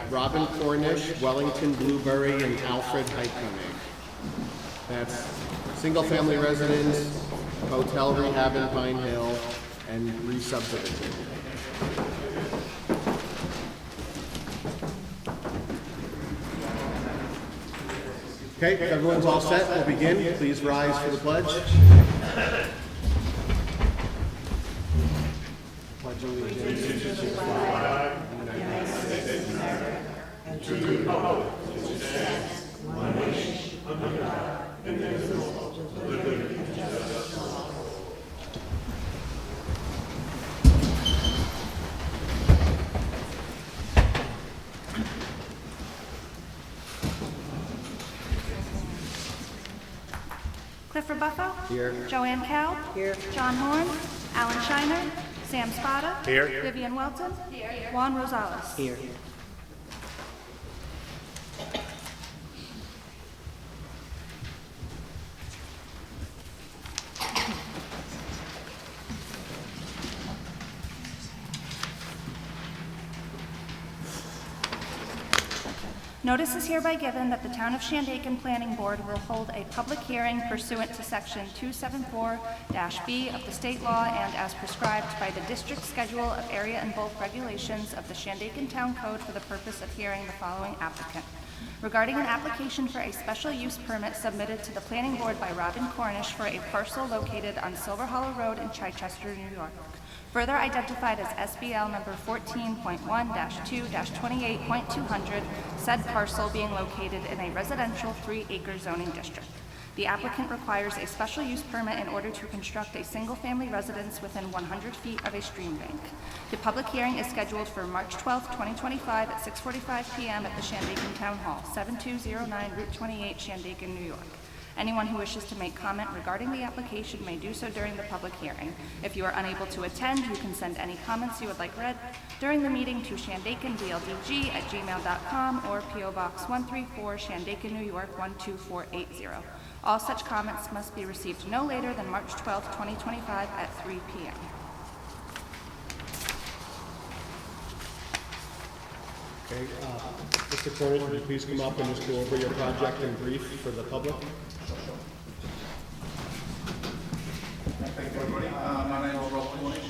Robin Cornish, Wellington Blueberry, and Alfred Heitkonig. That's single-family residence, hotel rehab in Pine Hill, and re-subdivision. Okay, if everyone's all set, we'll begin. Please rise for the pledge. Pledge allegiance to the flag of the United States of America and to the republic which stands one nation under God, indivisible, with liberty and justice for all. Clifford Buffo. Here. Joanne Cow. Here. John Horn. Alan Shiner. Sam Spada. Here. Vivian Welton. Here. Juan Rosales. Here. Notice is hereby given that the Town of Shandaken Planning Board will hold a public hearing pursuant to Section 274-B of the state law and as prescribed by the District Schedule of Area and Bulk Regulations of the Shandaken Town Code for the purpose of hearing the following applicant. Regarding an application for a special use permit submitted to the Planning Board by Robin Cornish for a parcel located on Silver Hollow Road in Chichester, New York, further identified as SBL number 14.1-2-28.200, said parcel being located in a residential 3-acre zoning district. The applicant requires a special use permit in order to construct a single-family residence within 100 feet of a stream bank. The public hearing is scheduled for March 12, 2025 at 6:45 p.m. at the Shandaken Town Hall, 7209 Route 28, Shandaken, New York. Anyone who wishes to make comment regarding the application may do so during the public hearing. If you are unable to attend, you can send any comments you would like read during the meeting to shandakendldg@gmail.com or P.O. Box 134, Shandaken, New York 12480. All such comments must be received no later than March 12, 2025 at 3 p.m. Okay, Mr. Cornish, would you please come up and just go over your project in brief for the public? Thank you, everybody. My name is Rob Cornish,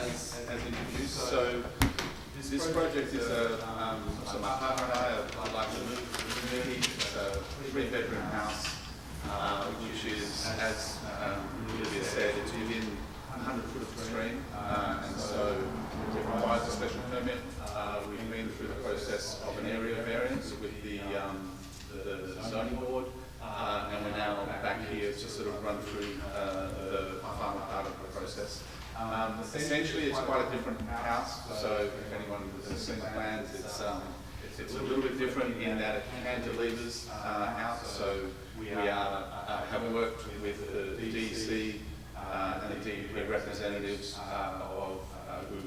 as introduced. So this project is so my partner and I would like to move to the community. It's a 3-bedroom house, which is, as Olivia said, it's within 100 foot of the stream, and so it requires a special permit. We've been through the process of an area variance with the zoning board, and we're now back here to sort of run through the final part of the process. Essentially, it's quite a different house, so if anyone has seen the plans, it's a little bit different in that it cantilevers out, so we have worked with the DEC and the DEP representatives who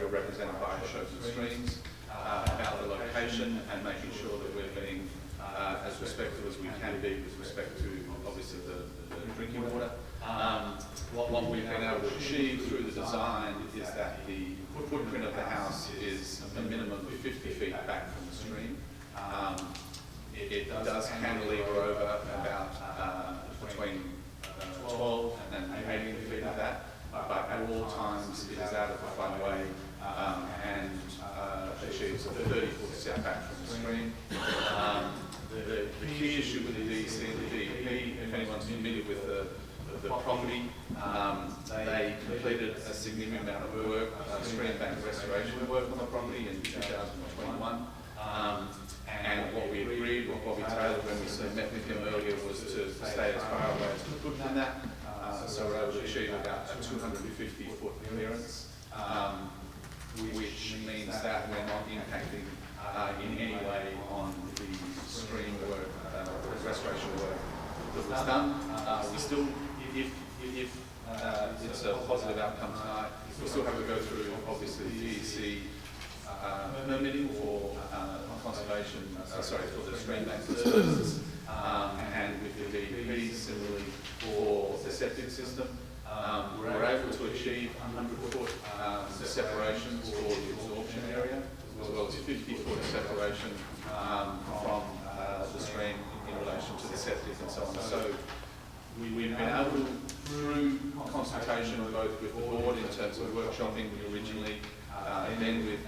are represented by Chosen Streams about the location and making sure that we're being as respectful as we can be with respect to obviously the drinking water. What we've been able to achieve through the design is that the footprint of the house is a minimum of 50 feet back from the stream. It does cantilever over about between 12 and 18 feet of that, but at all times it is out of the floodway and achieves a 30-foot setback from the stream. The key issue with the DEC and the DEP, if anyone's familiar with the property, they completed a significant amount of work, stream bank restoration work on the property in 2021. And what we agreed, what Bobby Taylor, when we met with him earlier, was to stay as far away as we could from that. So we're able to achieve about a 250-foot clearance, which means that we're not impacting in any way on the stream work, restoration work that was done. We still, if it's a positive outcome tonight, we still have to go through, obviously, DEC permitting for conservation, for the stream bank services, and with the DEP similarly for the septic system. We're able to achieve 100-foot separations for the absorption area, as well as 50-foot separation from the stream in relation to the septic and so on. So we've been able to, through consultation both with the board in terms of workshopping originally, then with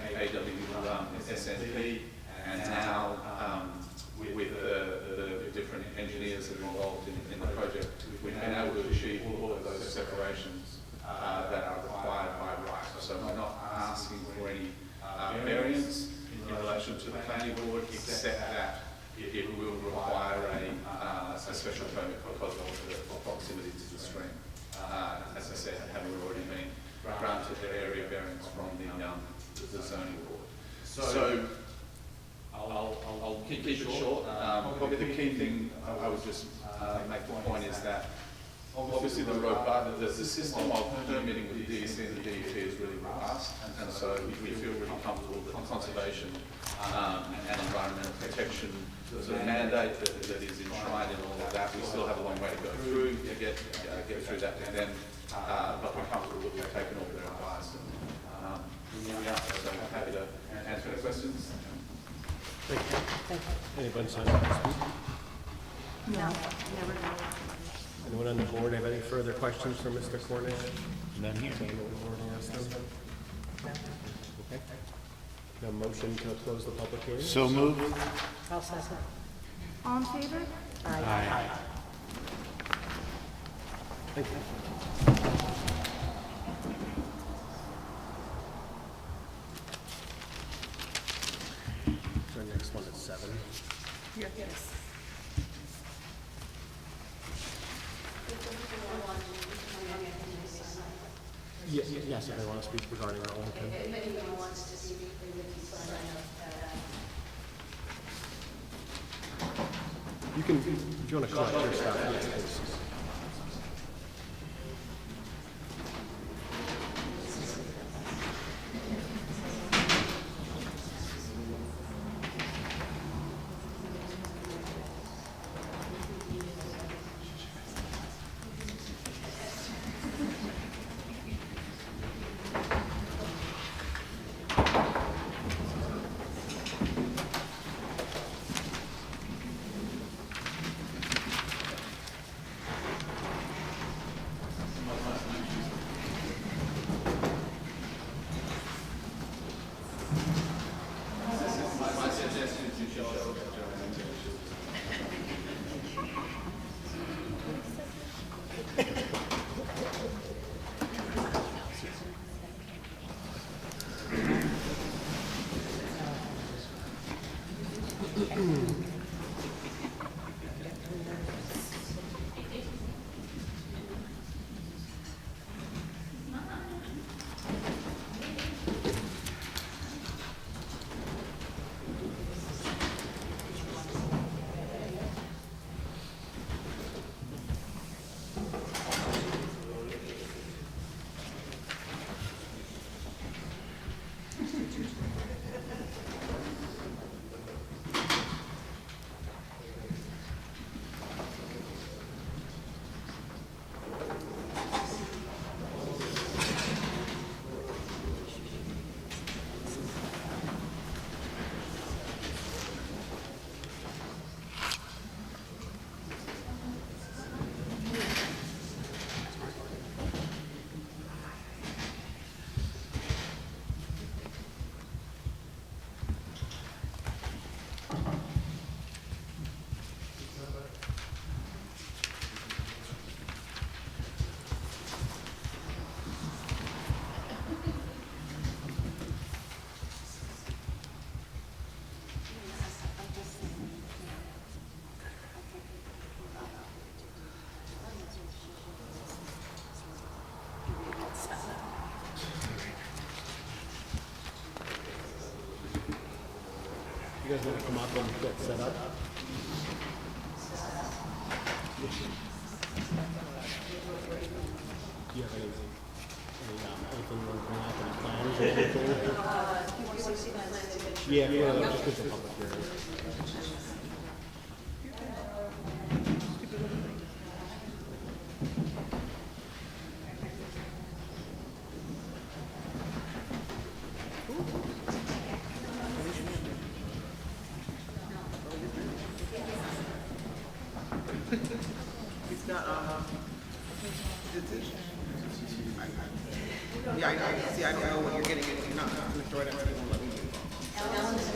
SNP, and now with the different engineers that are involved in the project, we've been able to achieve all of those separations that are required by right. So we're not asking for any variance in relation to the planning board, except that it will require a special permit because of the proximity to the stream. As I said, having already been granted the area variance from the zoning board. So I'll keep it short. Probably the key thing I would just make the point is that obviously the system of permitting with the DEC and the DEP is really robust, and so we feel really comfortable that the conservation and environmental protection sort of mandate that is enshrined in all of that. We still have a long way to go through to get through that with them, but we're comfortable that we've taken all their advice. And here we are, so I'm happy to answer the questions. Thank you. Anybody sign up to speak? No, never. Anyone on the board have any further questions for Mr. Cornet? None here. Okay. A motion to close the public hearing? So moved. I'll second. All in favor? Aye. Thank you. So our next one is 7. Yes. Yes, if they want to speak regarding our own. You can, if you want to collect your stuff, yes, please. You guys want to come up and get set up? Do you have anything you want to bring up, any plans or anything? Yeah, just with the public hearing. It's not, yeah, I know. See, I don't know what you're getting into. You're not going to throw it at me. Let me do it.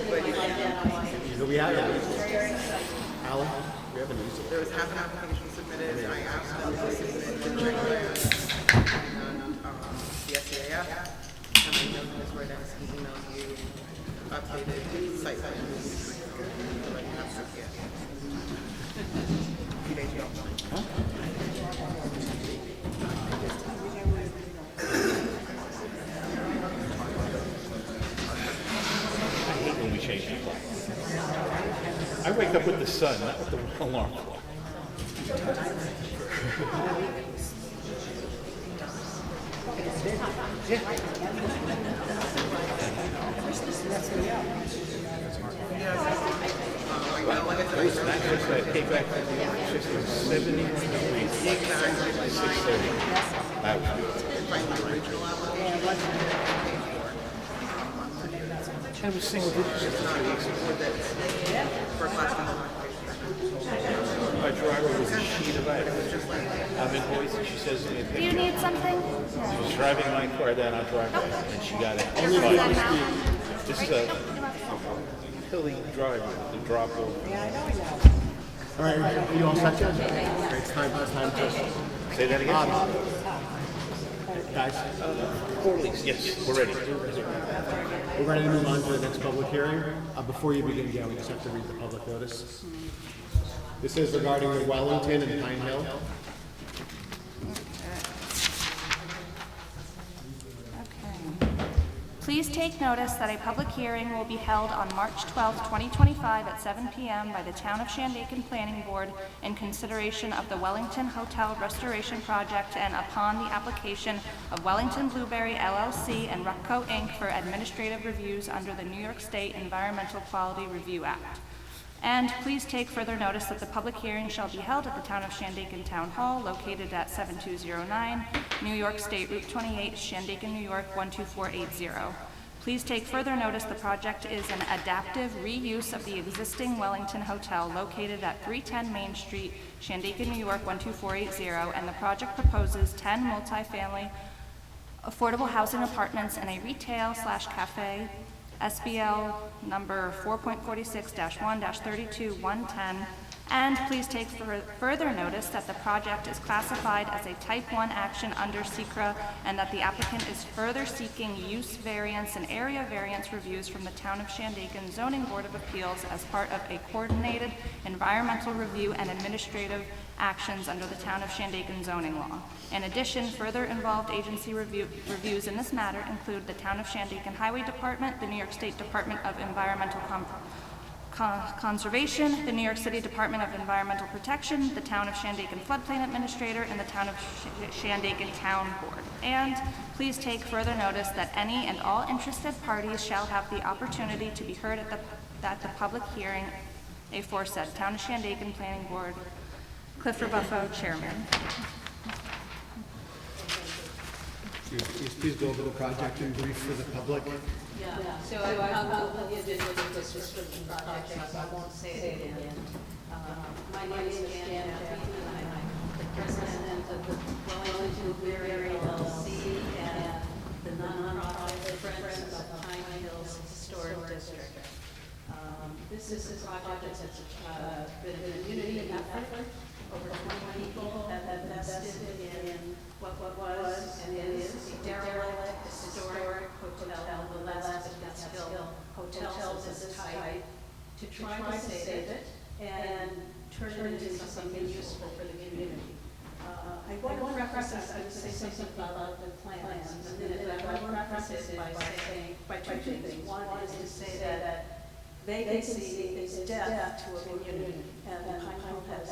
But you can. Do we have it? Alan, we haven't used it. There was half an application submitted. I asked them to submit the check plan and the SEAF. And then you'll just write down, he emails you updated site plan. So I can have stuff yet. 2 days ago. I hate when we change the clock. I wake up with the sun, not with the alarm clock. That payback from the electricity was 70 degrees, 6:30. That was and it was single digits just 2 weeks ago. For class My driver was a sheet of ice. I'm in Boise, she says to me, Do you need something? she was driving my car down our driveway, and she got it. This is a hilly drive, the drop over. All right, are you all set, Judge? It's time to Say that again? guys. Quarterlies, yes, we're ready. We're ready to move on to the next public hearing. Before you begin, we just have to read the public notice. This is regarding the Wellington and Pine Hill. Please take notice that a public hearing will be held on March 12, 2025 at 7 p.m. by the Town of Shandaken Planning Board in consideration of the Wellington Hotel Restoration Project and upon the application of Wellington Blueberry LLC and Rucco Inc. for administrative reviews under the New York State Environmental Quality Review Act. And please take further notice that the public hearing shall be held at the Town of Shandaken Town Hall, located at 7209 New York State Route 28, Shandaken, New York 12480. Please take further notice the project is an adaptive reuse of the existing Wellington Hotel located at 310 Main Street, Shandaken, New York 12480, and the project proposes 10 multifamily affordable housing apartments and a retail/cafe, SBL number 4.46-1-32110, and please take further notice that the project is classified as a Type 1 action under SECRA and that the applicant is further seeking use variance and area variance reviews from the Town of Shandaken Zoning Board of Appeals as part of a coordinated environmental review and administrative actions under the Town of Shandaken zoning law. In addition, further involved agency reviews in this matter include the Town of Shandaken Highway Department, the New York State Department of Environmental Conservation, the New York City Department of Environmental Protection, the Town of Shandaken Floodplain Administrator, and the Town of Shandaken Town Board. And please take further notice that any and all interested parties shall have the opportunity to be heard at the public hearing aforesaid. Town of Shandaken Planning Board, Cliff Rebuffo, Chairman. Please go over the project in brief for the public. So I'll give you the description of the project, so I won't say it again. My name is Jan Jeffy, and I'm the president of the Wellington Blueberry LLC and the nonprofit Friends of Pine Hills Historic District. This is a project that's been a community effort. Over 20 people have invested in what was and is a derelict historic hotel, the last of Catskill hotels of this type, to try to save it and turn it into something useful for the community. I want to preface this, I would say something about the plans in a minute, but I want to preface it by two things. One is to say that vacancy is death to a community, and Pine Hill has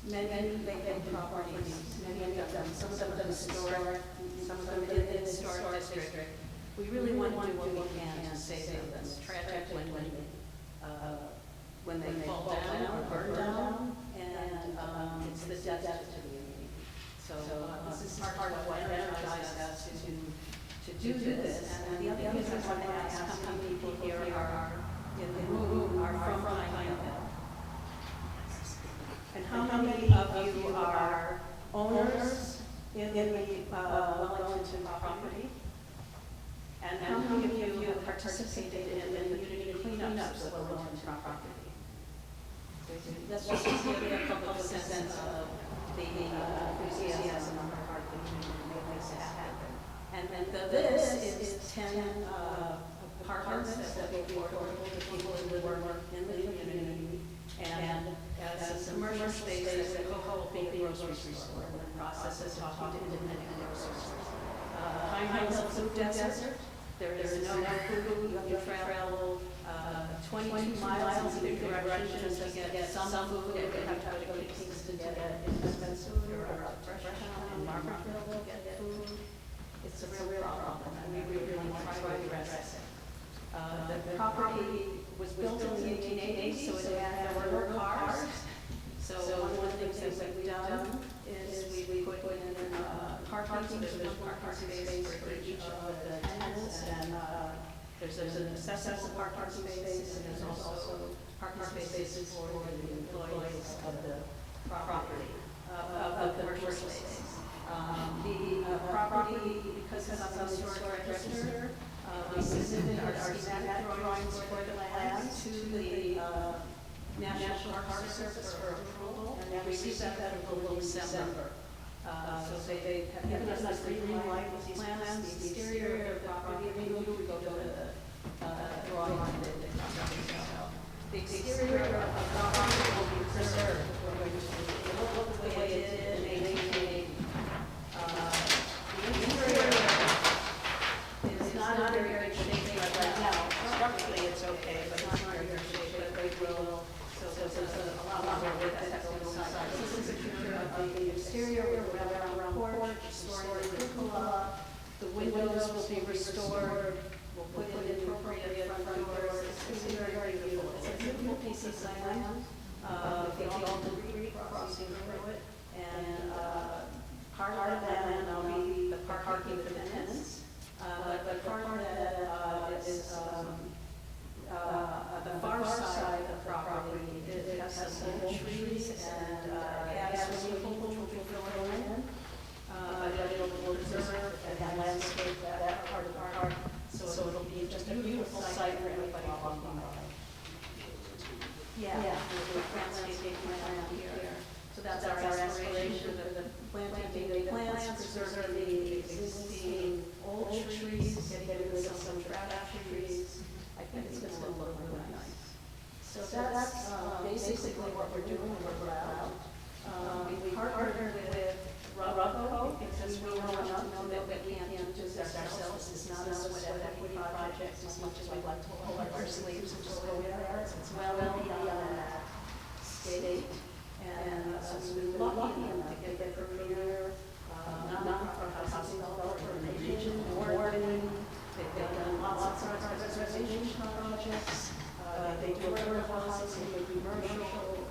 many vacant properties, many of them, some of them historic, some of them in the historic district. We really want to do what we can to save them. It's tragic when they fall down or burn down, and it's the death to the community. So this is part of what energized us to do this. And the other thing is I want to ask how many people here are in the room are from Pine Hill. And how many of you are owners in the Wellington property? And how many of you have participated in the community cleanups of the Wellington property? Let's just give a couple of sense of the enthusiasm on the part of the community to make this happen. And this is 10 apartments that will be affordable to people who live in the community, and some commercial spaces that will hold a grocery store. We're in the process of talking to independent grocery stores. Pine Hill Food Desert. There is no food. You have to travel 22 miles in either direction just to get some food. And you have to go to Kingston to get expensive food, or Fresh Town in Margaretville to get food. It's a real problem, and we really want to try to address it. The property was built in the 1880s, so there were no cars. So one of the things that we've done is we put in parking, so there's parking space for each of the tenants, and there's an accessible parking space, and there's also parking spaces for the employees of the property, of the commercial space. The property, because it's on the historic register, we submitted our schematic drawings for the land to the National Park Service for approval, and we received that approval in December. So they have given us the green light with these plans. The exterior of the property, we go to the drawing that they talked. The exterior of the property will be preserved. We're going to look the way it did in 1880. The interior is not in very good shape right now. Structurally, it's okay, but it's not in very good shape. But they will. So there's a lot more work that has to go inside. This is a picture of the exterior with around porch, restoring the cupola. The windows will be restored. We'll put in appropriate front doors. It's very beautiful. It's a beautiful piece of land. The Alton Creek crossing through it, and part of that land will be the parking for the tenants. But part of that is the far side of the property. It has some old trees and has swimming pool which will fill in. But it'll preserve and landscape that part of the park. So it'll be just a beautiful site for everybody walking by. Yeah, the landscaping plan here. So that's our aspiration, the planting the plants, preserve the existing old trees, getting rid of some trash trees. I think it's going to look really nice. So that's basically what we're doing and we're proud. We partnered with Rubco because we know enough to know that we can't do this ourselves. It's not a sweat equity project as much as we'd like to pull up our sleeves and just go in there. It's well beyond that state. And so we were lucky enough to get the premier non-profit housing developer in the region, award-winning. They've done lots of reservation projects. They do affordable housing, they do commercial,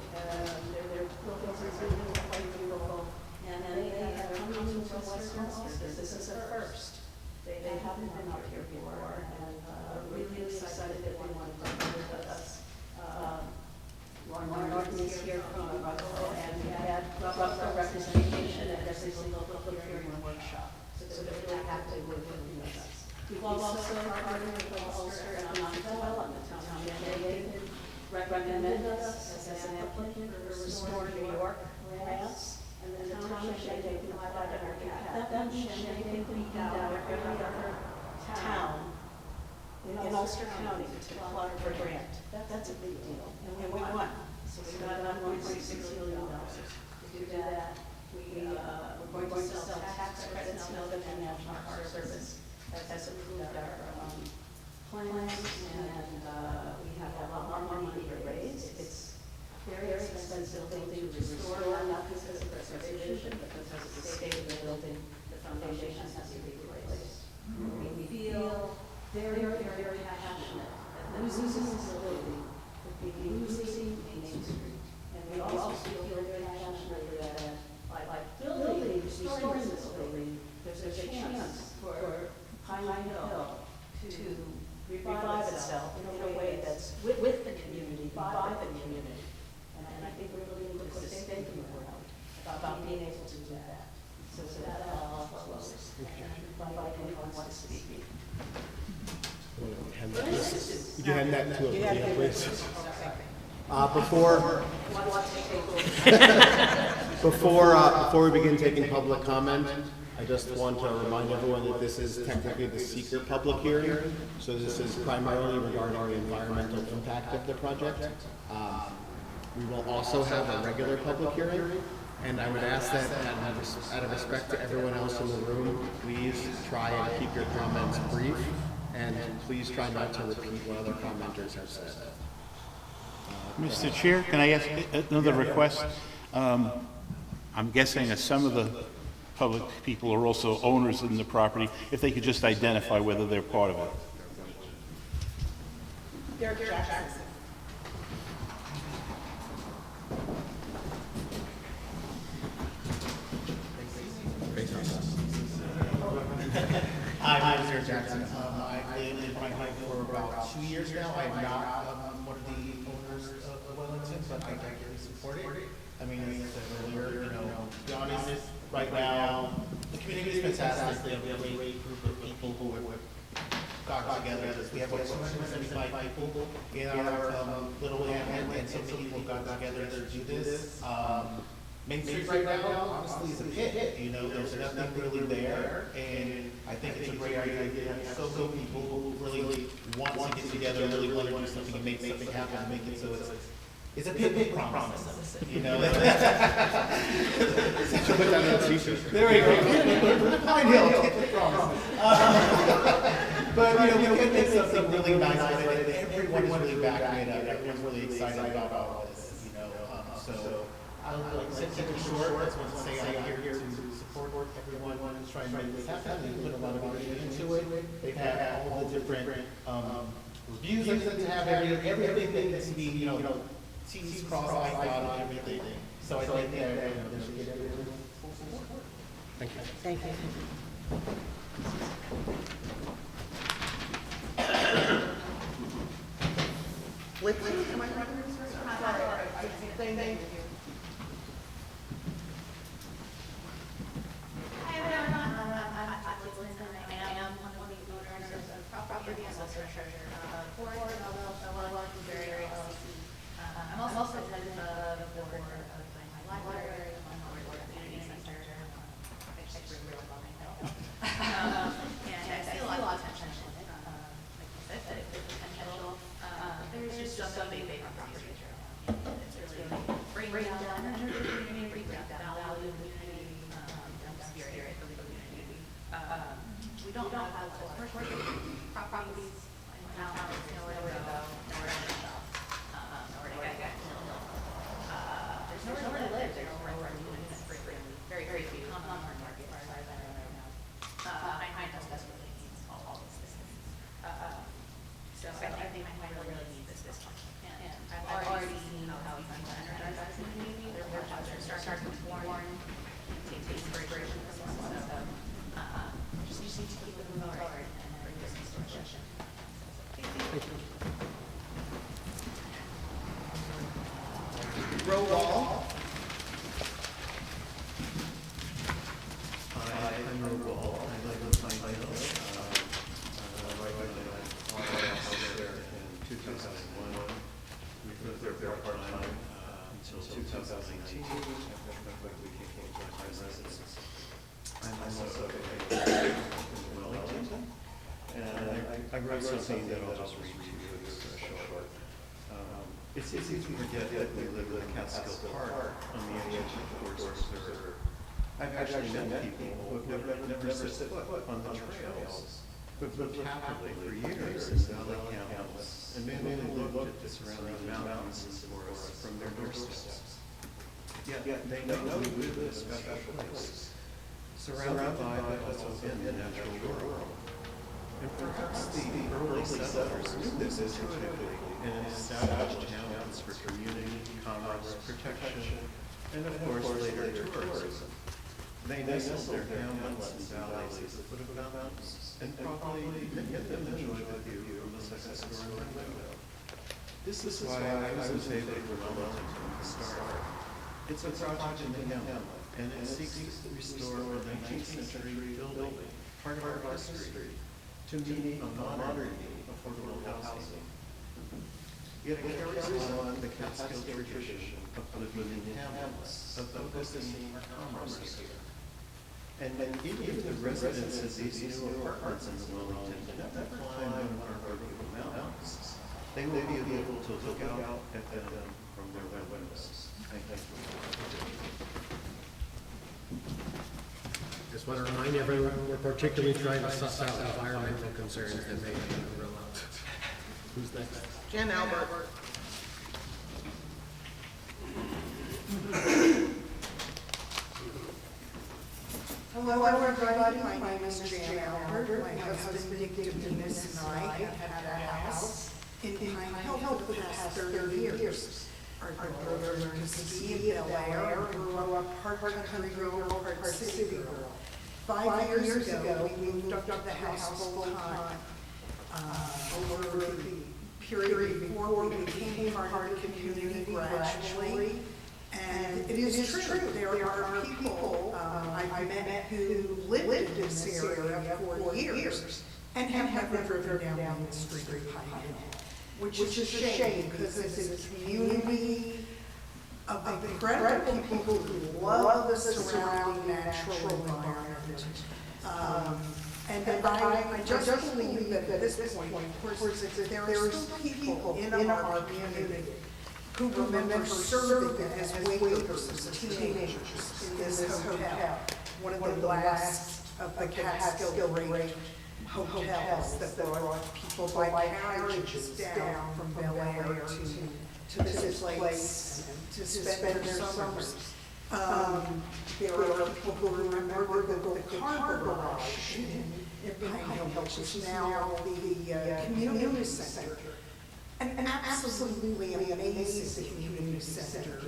they're building quite beautiful. And they have come into Western Ulster. This is a first. They haven't been up here before, and we're really excited that they want to partner with us. Lauren Norton is here from Rubco, and we had Rubco representation at every single public hearing and workshop. So they're really happy with us. We've also partnered with Ulster on development. Shandaken recommended us as an applicant for Restore New York grants, and then the town of Shandaken provided our cap. Then Shandaken beat out every other town in Ulster County to apply for a grant. That's a big deal, and we won. So we got $1.6 million to do that. We're going to sell tax credits now that the National Park Service has approved our plans, and we have a lot more money to raise. It's very expensive building to restore, not because of preservation, but because of the state of the building. The foundation has to be replaced. We feel very passionate that losing this building would be losing Main Street. And we also feel very passionately that by building, restoring this building, there's a chance for Pine Hill to revive itself in a way that's with the community, by the community. And I think we really need to put a stake in the ground. about being able to do that. So that all close. And if anyone wants to speak. Would you hand that to Yeah, a please? Before we begin taking public comment, I just want to remind everyone that this is technically the seeker public hearing. So this is primarily regarding the environmental impact of the project. We will also have a regular public hearing. And I would ask that, out of respect to everyone else in the room, please try and keep your comments brief. And please try not to repeat what other commenters have said. Mr. Chair, can I ask another request? I'm guessing that some of the public people are also owners in the property. If they could just identify whether they're part of it. Derek Jackson. Hi, I'm Derek Jackson. I've lived in Franklin for about 2 years now. I'm not one of the owners of Wellington, but I greatly support it. I mean, as I said earlier, to be honest, right now, the community is fantastic. We have a great group of people who have got together. We have like 275 people in our little hamlet, and so many people got together to do this. Main Street right now, honestly, is a pit. There's nothing really there, and I think it's a great idea. So many people who really want to get together, really want to do something and make something happen, and make it so it's a pit promise. Put that on a t-shirt. There we go. Pine Hill, pit promise. But we can make something really nice with it. Everyone's really backing it up. Everyone's really excited about all this. So. I'll keep it short. I just want to say I'm here to support everyone who's trying to make this happen. They put a lot of energy into it. They've had all the different reviews that they have, everything that needs to be, T's crossed, I's dotted, everything. So I think that they should get everything. Thank you. Thank you. Liquid, am I right? Thank you. Hi everyone, I'm Liz, and I am one of the owners of property and also treasurer for Blueberry LLC. I'm also head of the board of my library, I'm on the board of the community center, which I really love, I know. And I see a lot of potential in it, like you said, the potential. There's just so many big properties around. It's really bring down energy, community, bring down value, community, spirit of the community. We don't have a lot of properties in town, there's nowhere to go, nowhere to shop, nowhere to get. There's nowhere to live, there's nowhere to live, it's very, very few, not on our market, as far as I know right now. Behind us desperately needs all this business. So I think I really need this much. And I've already seen how we can energize the community, their workshops are starting to form, take inspiration from this, so just need to keep moving forward and bring business to fruition. Thank you. Roll call. Hi, I'm Rob Wall. I live in Pine Hill. Right when I bought my house there in 2001. We lived there part-time until 2018. When we became full-time residents. I'm also a Wellington. And I wrote something that I'll just read to you. It's short. It's easy to forget that we live in Catskill Park on the edge of the Forest Reserve. I've actually met people who have never set foot on the trails, who've lived happily for years in valley hamlets, and mainly looked at the surrounding mountains and forests from their doorsteps. Yet they know we live in a special place, surrounded by what's within the natural world. And perhaps the early settlers knew this intuitively and established towns for community, commerce, protection, and of course later tourism. They nestled their hamlets and valleys at the foot of the mountains, and probably many of them enjoyed the view from the second story window. This is why I was in favor of Wellington from the start. It's a project in the hamlet, and it seeks to restore a 19th century building, part of our history, to meet a modern need, affordable housing. Yet it carries on the Catskill tradition of living in hamlets, of focusing our commerce here. And even the residents of these new apartments in Wellington never climb one of our vertical mountains. They will be able to look out at them from their windows. Thank you. Just want to remind everyone, we're particularly trying to suss out environmental concerns that may have been up. Who's next? Jen Albert. Hello, everybody. My name is Jan Albert. My husband Dick Dennis and I have had a house in Pine Hill for the past 30 years. Our daughter learned to ski at Bel Air, grew up part country girl, part city girl. 5 years ago, we moved up to the house full time. Over the period before we became part of the community gradually. And it is true, there are people I met who lived in this area for years and have never driven down the street of Pine Hill, which is a shame because it's a community of incredible people who love the surrounding natural environment. And I just believe that at this point, of course, there are still people in our community who remember serving as waiters as teenagers in this hotel, one of the last of the Catskill great hotels that brought people by carriages down from Bel Air to this place to spend their summers. There are people who remember the car garage in Pine Hill, which is now the community center. An absolutely amazing community center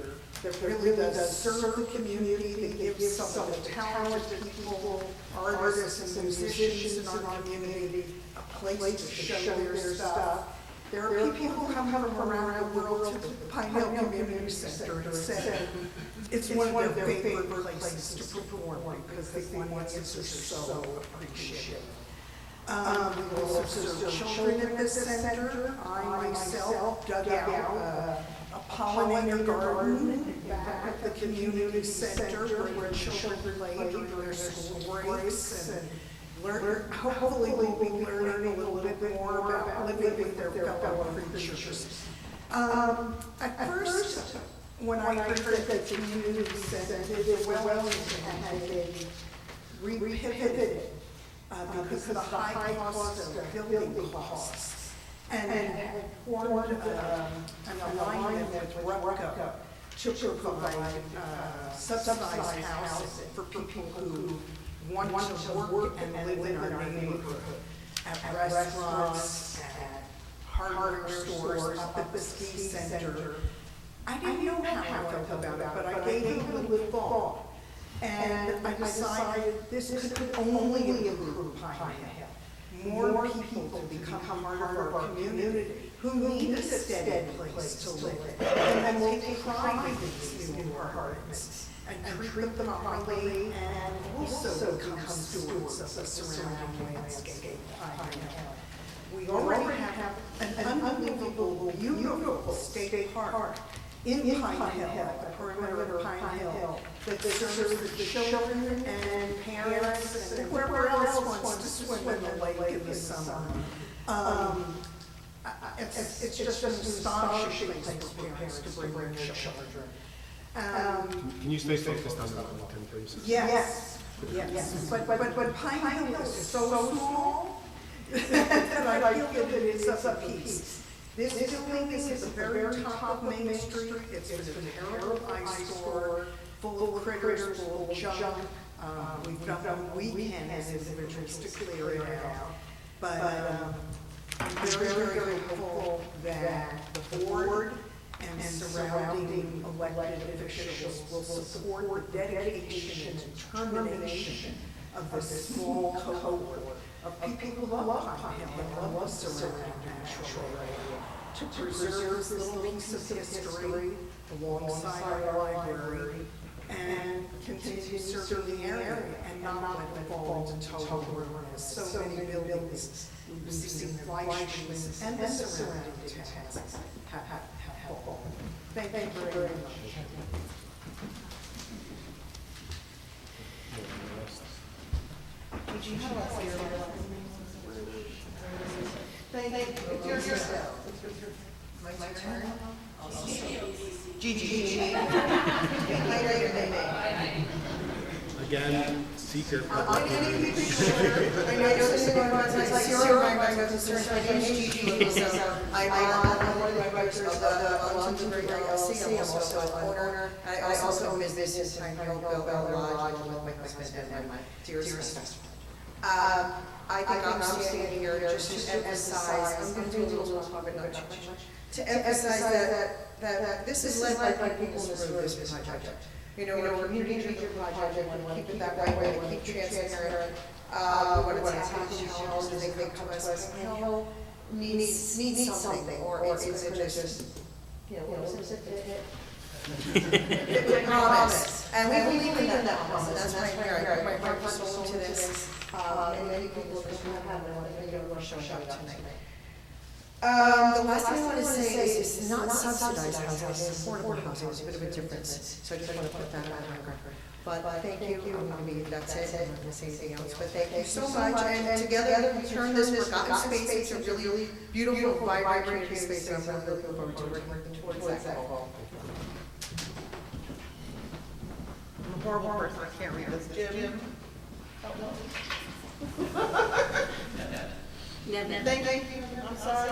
that really does serve the community, that gives some of the talented people, artists and musicians in our community a place to show their stuff. There are people who come from around the world to the Pine Hill Community Center and say it's one of their favorite places to perform because the audiences are so appreciative. We also serve children at this center. I myself dug out a pollinator garden back at the community center where children play during their school breaks and hopefully we'll be learning a little bit more about living with their fellow creatures. At first, when I heard that the community center did Wellington had been repivoted because of the high cost of building costs, and had formed an alignment with REPCO to provide subsidized housing for people who want to work and live in our neighborhood, at restaurants, at hardware stores, up at the ski center. I didn't know how I felt about it, but I gave it a little thought. And I decided this could only improve Pine Hill. More people to become part of our community who need a steady place to live and take pride in these new apartments and treat them properly and also become stewards of the surrounding landscape of Pine Hill. We already have an unbelievable, beautiful state park in Pine Hill, at the perimeter of Pine Hill, that serves the children and parents and whoever else wants to swim in the lake in the summer. It's just an astonishing place for parents to bring their children. Can you stay focused on Wellington, please? Yes. But Pine Hill is so small that I feel that it is a piece. This building is at the very top of Main Street. It's a terrible eyesore, full of critters, full of junk. We've done what we can as individuals to clear it out. But I'm very hopeful that the board and surrounding elected officials will support the dedication and determination of this small cohort of people who love Pine Hill and love surrounding natural area, to preserve this little piece of history alongside our library and continue serving the area and not let it fall into total ruin as so many buildings we've seen in Fleischman's and the surrounding towns have fallen. Thank you very much. Did you have a fear? Thank you. It's yourself. My turn? Gigi. Again, seeker I'm public going to hearing. keep it short. I know this is going to be like zero, my concerns, my name is Gigi, so I'm one of the directors of the London LLC, I'm also an owner, and I also own a business in Pine Hill Lodge, along with my husband and my dearest friend. I think I'm standing here just to emphasize, I'm going to do a little talk, but not too much, to emphasize that this is led by people in this project. You know, we're a community-driven project, we want to keep it that way, we keep transparent. What it's happening to houses, they come to us, Pine Hill needs something, or it's going to just, you know, what is it? It promise, and we believe in that promise, that's why I'm here, my heart is sold to this, and many people just want to have it, and they want to show up tonight. The last thing I want to say is it's not subsidized housing, it's affordable housing, there's a bit of a difference, so I just want to put that on the record. But thank you, that's it, I'm not going to say anything else, but thank you so much, and together we turn this forgotten space into a really beautiful, vibrant community space, and I'm really looking forward to working towards that goal. I'm a horrible person, I can't read this. Jim? Thank you, I'm sorry.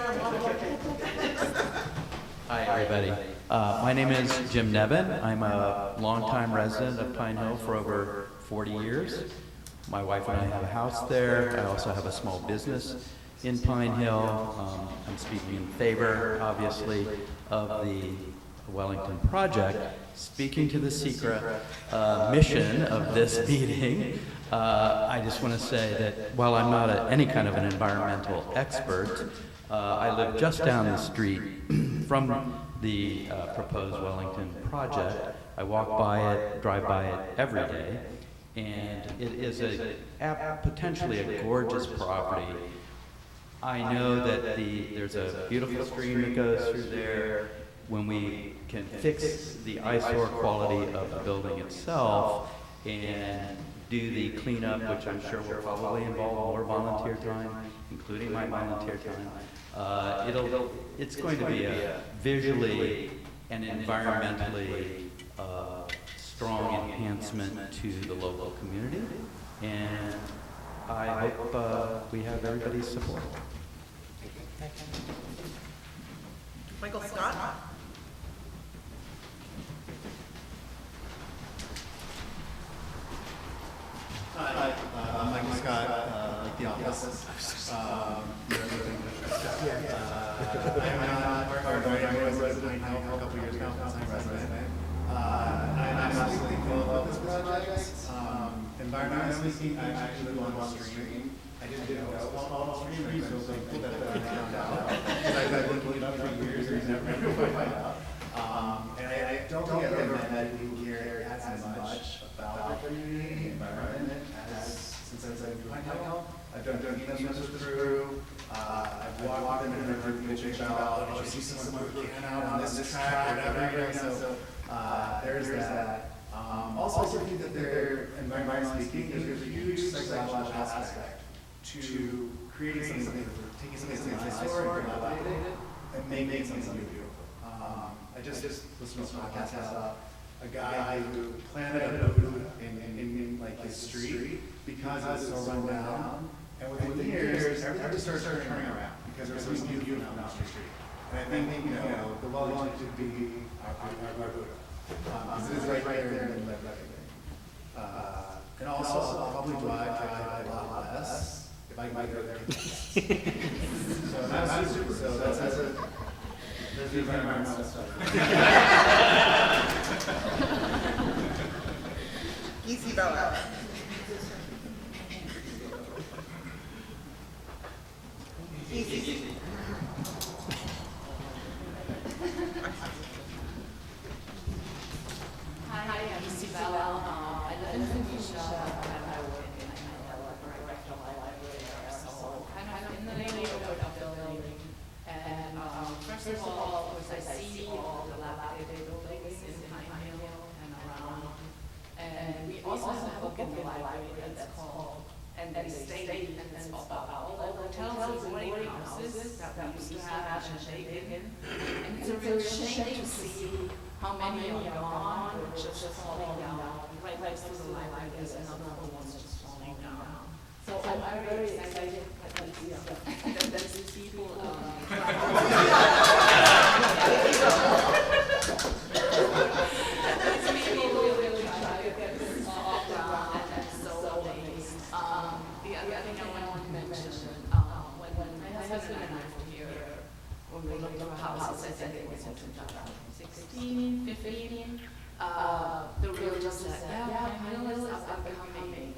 Hi, everybody. My name is Jim Nevin. I'm a longtime resident of Pine Hill for over 40 years. My wife and I have a house there. I also have a small business in Pine Hill. I'm speaking in favor, obviously, of the Wellington project. Speaking to the secret mission of this meeting, I just want to say that while I'm not any kind of an environmental expert, I live just down the street from the proposed Wellington project. I walk by it, drive by it every day, and it is potentially a gorgeous property. I know that there's a beautiful stream that goes through there. When we can fix the eyesore quality of the building itself and do the cleanup, which I'm sure will probably involve more volunteer time, including my volunteer time, it's going to be a visually and environmentally strong enhancement to the local community, and I hope we have everybody's support. Michael Scott? Hi, I'm Michael Scott, like the office. I'm a resident now for a couple years now, full-time resident. I'm absolutely thrilled about this project. Environmentally speaking, I actually live on the stream. I didn't know it was on the stream, so it's like, that I found out. Because I've been looking it up for years, and never find out. And I don't think I've ever met people here as much about the community environment since I've been doing Hill. I've done cleanups through. I've walked them and heard people bitch about, oh, you see someone working out on this track or whatever. So there's that. Also, I think that they're, environmentally speaking, there's a huge psychological aspect to creating something, taking something that's eyesore and dilapidated and making something beautiful. I just listened to a podcast about a guy who planted a booth in like his street because it was so run down. And within years, everything just started turning around because there was something beautiful on the street. And I think, the Wellington could be our Buddha. Because it is right there in the everything. And also, I'll probably drive a lot less if I might go there. So that's super. So that's there's the environmental stuff. Easy Bella. Easy. Hi, I'm Isabella. and they stayed in this about all the hotels and boarding houses that we used to have in Shandaken. And it's a real shame to see how many are gone, or just falling down. Right next to the library, there's another one just falling down. So I'm very excited that these people, really try to get this off down and so amazed. The other thing I want to mention, when my husband and I were here, when we looked at houses, I think it was in 2016, 15, the realtor said, yeah, my mill is up and coming.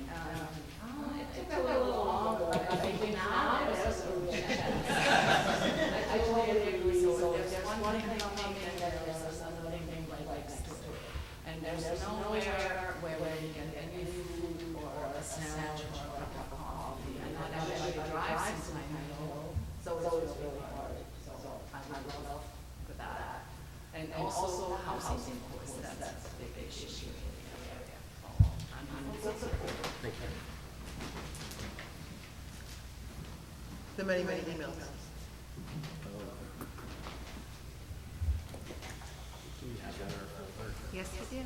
It took a little longer, but I think now there's a real chance. I totally agree, so there's one thing coming and there's another thing right next to it. And there's nowhere where you can get any food or a sandwich or a cup of coffee. And not everybody drives into my mill, so it's really hard. So I love for that. And also housing, of course, that's a big issue in the area. I'm so supportive. Thank you. The many emails. Yes, we do.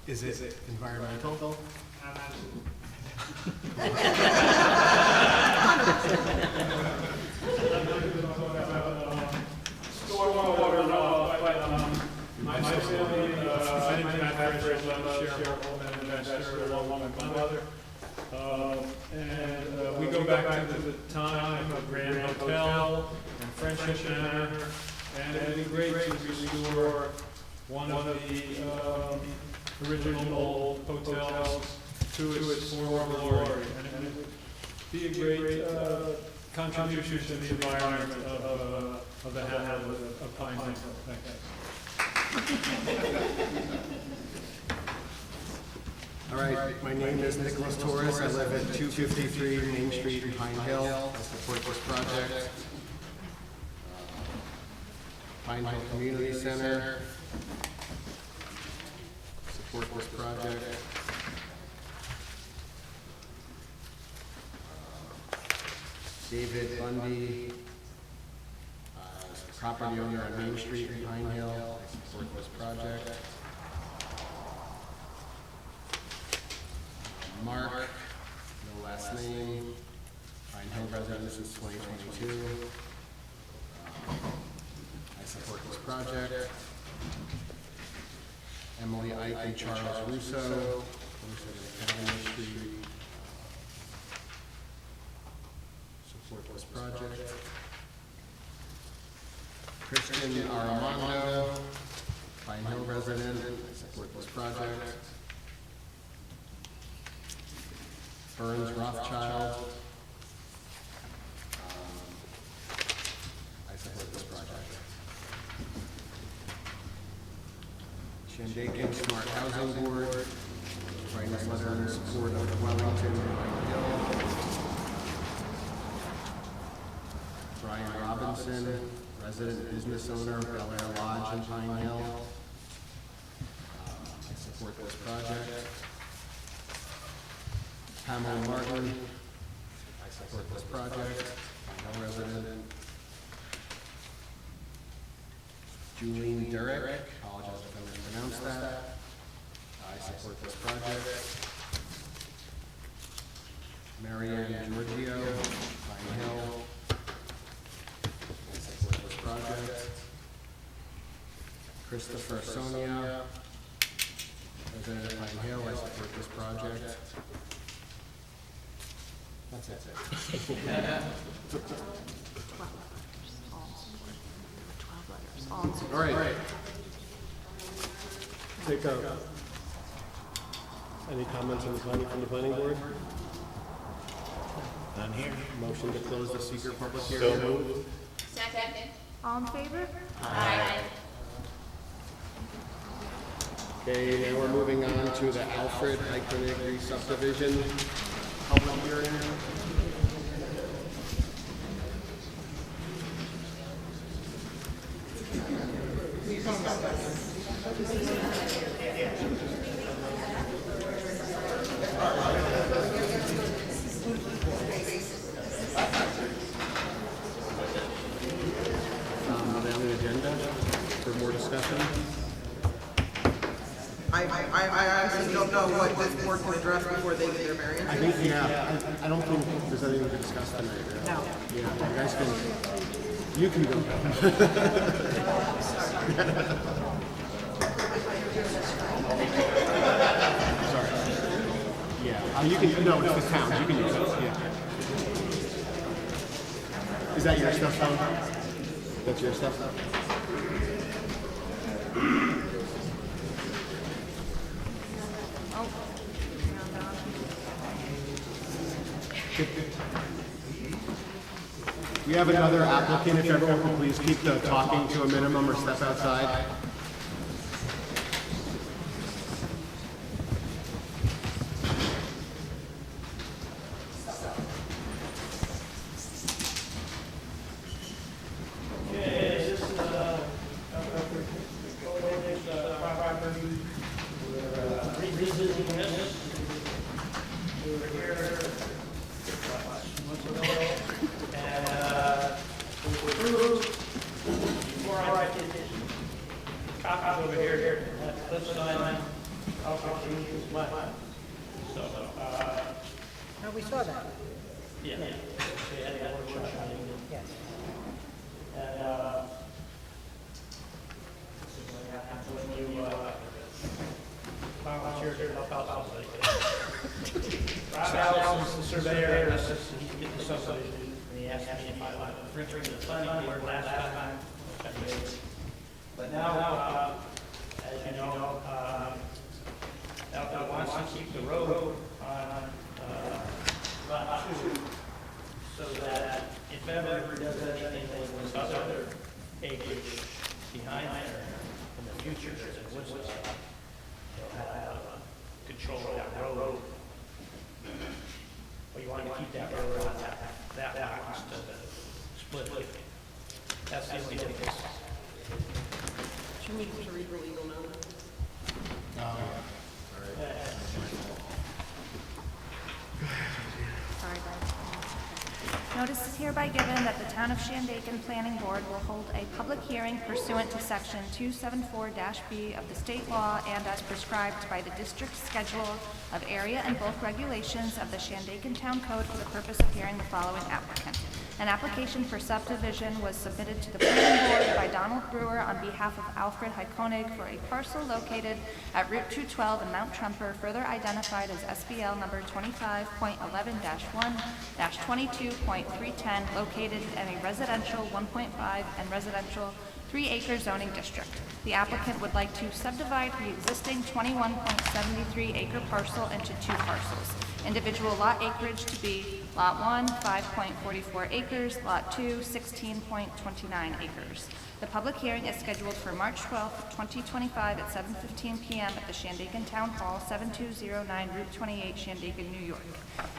Is it environmental? Stormwater law, but my family, I didn't have shareholder and investor along with my mother. And we go back to the time of Grand Hotel and French Manor, and it'd be great to restore one of the original old hotels to its former glory. And it would be a great contribution to the environment of the hamlet of Pine Hill. All right, my name is Nicholas Torres. I live at 253 Main Street in Pine Hill. I support this project. Pine Hill Community Center. Support this project. David Bundy, property owner on Main Street in Pine Hill. I support this project. Mark, no last name, Pine Hill resident since 2022. I support this project. Emily Ike and Charles Russo, 27 Academy Street. Support this project. Christian Armando, Pine Hill resident, I support this project. Burns Rothschild, I support this project. Shandaken Smart Housing Board, writing this letter in support of Wellington and Pine Hill. Brian Robinson, resident business owner of Bel Air Lodge in Pine Hill. I support this project. Pamela Martin, I support this project. Pine Hill resident. Julian Durek, apologize if I mispronounced that. I support this project. Marianne Giorgio, Pine Hill. I support this project. Christopher Sonia, resident of Pine Hill, I support this project. That's it. All right. Take a Any comments on the planning from the planning board? None here. Motion to close the secret public So hearing? moved. Second. All in favor? Aye. Okay, now we're moving on to the Alfred Hyphenegri subdivision public hearing. Are they on the agenda for more discussion? I honestly don't know what this board can address before they get their variance. I think, yeah, I don't think there's anything to discuss tonight. No. Yeah, you guys can, you can go. Sorry. Yeah, you can, no, it's the towns, you can use it, yeah. Is that your stuff, Tom? That's your stuff? We have another applicant, if everyone could please keep the talking to a minimum or step outside. No, we saw that. Yes. Allison's the surveyor, and he's getting the subdivision, and he asked me if I would refer to the planning board last time. But now, as you know, Alpha wants to keep the road on lot 2, so that if ever does anything with this other acreage behind there in the future, there's a woods lot, they'll have control of that road. Well, you want to keep that road on that lot instead of split it. That's the only difference. Should we read the legal note? Sorry, guys. Notice is hereby given that the Town of Shandaken Planning Board will hold a public hearing pursuant to Section 274-B of the state law and as prescribed by the district schedule of area and bulk regulations of the Shandaken Town Code for the purpose of hearing the following applicant. An application for subdivision was submitted to the planning board by Donald Brewer on behalf of Alfred Hykonig for a parcel located at Route 212 in Mount Trumper, further identified as SBL number 25.11-1-22.310, located in a residential 1.5 and residential 3-acre zoning district. The applicant would like to subdivide the existing 21.73-acre parcel into 2 parcels. Individual lot acreage to be Lot 1, 5.44 acres, Lot 2, 16.29 acres. The public hearing is scheduled for March 12, 2025 at 7:15 p.m. at the Shandaken Town Hall, 7209 Route 28, Shandaken, New York.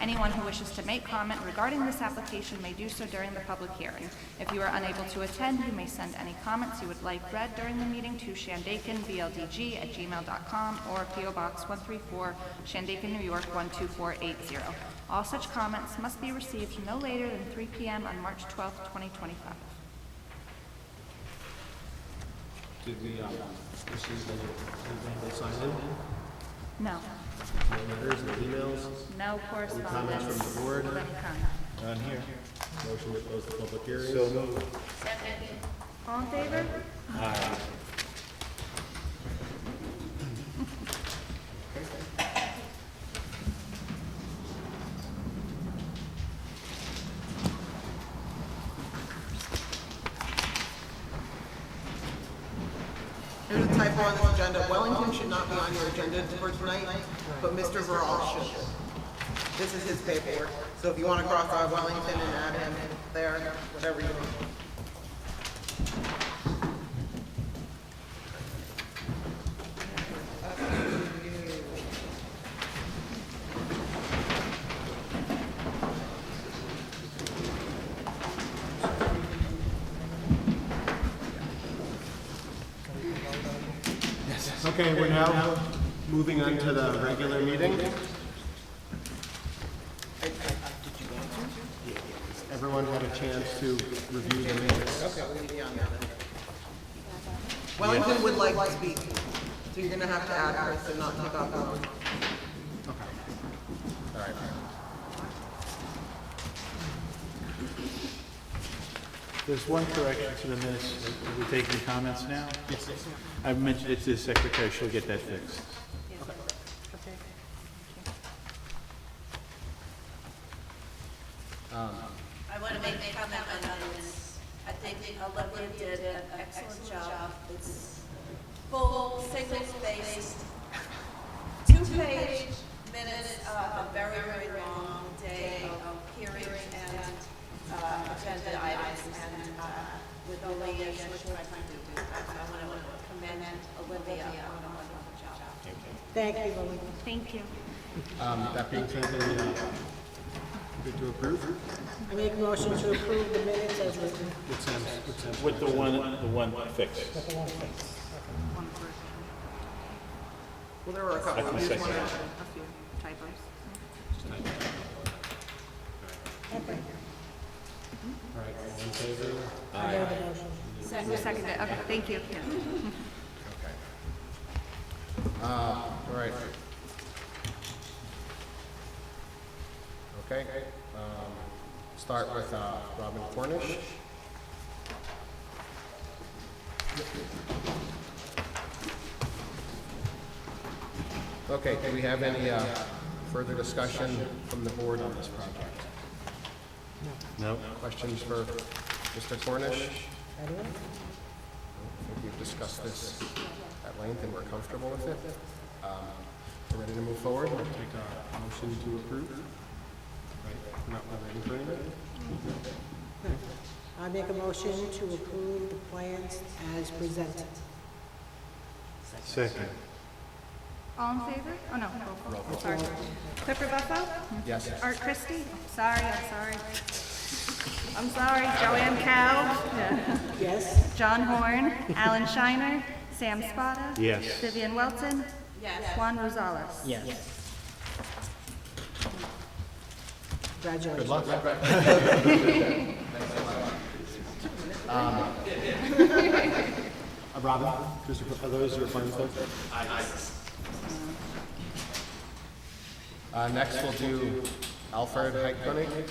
Anyone who wishes to make comment regarding this application may do so during the public hearing. If you are unable to attend, you may send any comments you would like read during the meeting to shandakenbldg@gmail.com or P.O. Box 134, Shandaken, New York 12480. All such comments must be received no later than 3 p.m. on March 12, 2025. Did we receive any sign in? No. No letters, no emails? No correspondence. comments from the board? of any kind. None here. Motion to close the public hearing? So moved. Second. All in favor? Aye. There's a typo on this agenda. Wellington should not be on your agenda for tonight, but Mr. Verall should. This is his paperwork. So if you want to cross out Wellington and add him there, whatever you want. Okay, we're now moving on to the regular meeting. Everyone had a chance to review the minutes. Okay, we'll be on that. Wellington would like to speak, so you're gonna have to add Chris and not take off that one. All right. There's one correction to the minutes. Are we taking comments now? Yes. I've mentioned it to the secretary. She'll get that fixed. I want to make a comment on this. I think Olivia did an excellent job. It's full, single-spaced, two-page minutes, a very, very long day of hearings and agenda items, and with only a short time to do. I want to commend Olivia on a wonderful job. Thank you, Lily. Thank you. That being said, good to approve? I make a motion to approve the minutes as written. With the one fix. Well, there were a couple. That's my You just second. wanna- A few typos. Okay. All right, all in favor? I made the motion. Who seconded it? Okay, thank you. All right. Okay, start with Robin Cornish. Okay, do we have any further discussion from the board on this project? No. Questions for Mr. Cornish? Anyone? I think we've discussed this at length and we're comfortable with it. We're ready to move forward. We'll take a motion to approve. Right, we're not ready for anything? I make a motion to approve the plans as presented. Second. All in favor? Oh, no. Roll call. Sorry. Clifford Buffo? Yes. Art Christie? Sorry, I'm sorry. I'm sorry. Joanne Cow? Yes? John Horn? Alan Shiner? Sam Spada? Yes. Vivian Welton? Yes. Juan Rosales? Yes. Congratulations. Good luck. Robin, are those your final thoughts? Next, we'll do Alfred Heikkinen.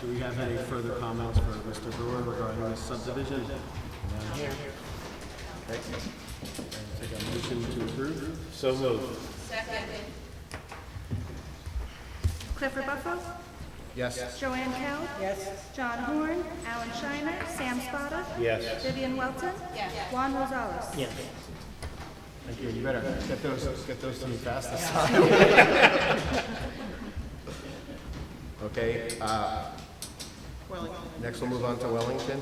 Do we have any further comments for Mr. Brewer regarding this subdivision? None here. Okay. Take a motion to approve. So moved. Second. Clifford Buffo? Yes. Joanne Cow? Yes? John Horn? Alan Shiner? Sam Spada? Yes. Vivian Welton? Yes. Juan Rosales? Yes. Thank you. You better get those to me fast this time. Okay, Wellington. next we'll move on to Wellington.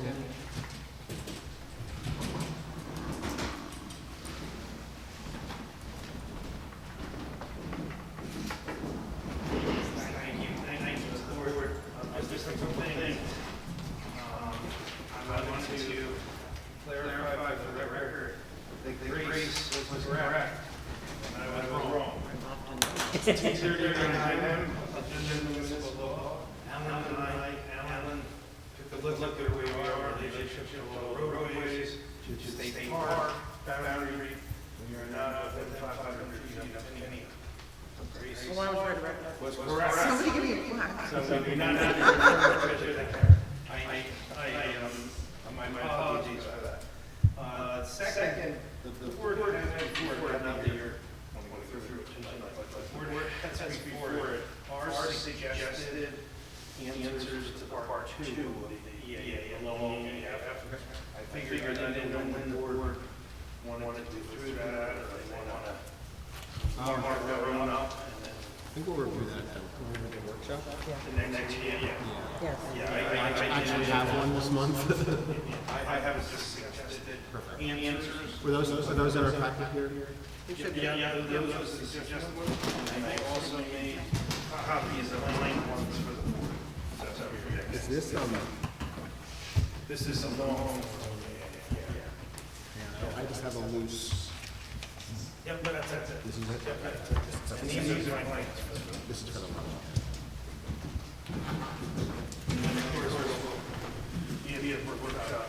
Thank you, Mr. Board. Just a quick thing. I want to clarify for the record, that Grace was correct. And I was wrong. Alan took a look at where we are, relationship to roadways, to state park, boundary. We are not within 500 feet of any. Grace Well, I was right about that. was correct. Somebody give me a plaque. So we not my apologies for that. Second, the board, now that you're going through it tonight, but the board two of the EAA alone. I figured I didn't know when the board wanted to do through that, or they want to mark their own up. I think we'll review that when we do the workshop. The next year, Yes. I Actually have one this month. I have suggested answers. Were those in our packet here? Yeah, those are the suggested ones. And I also made copies of blank ones for the board. That's how we react. Is this, This is a long one. I just have a loose, Yep, but that's it. this is it? And these are my blanks. This is for the one. And of course, we'll workshop.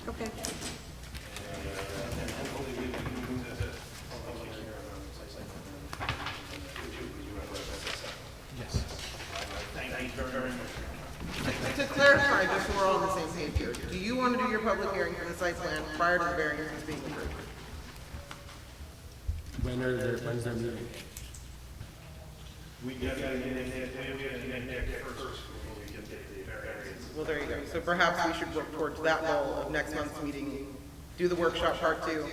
Okay. And hopefully we can move to public hearing on the site plan. Yes. Thank you very much. To clarify, just so we're all on the same page here, do you want to do your public hearing for the site plan prior to the variances being approved? When's their meeting? We got to get in there first before we get the variance. Well, there you go. So perhaps we should work towards that goal of next month's meeting, do the workshop part two,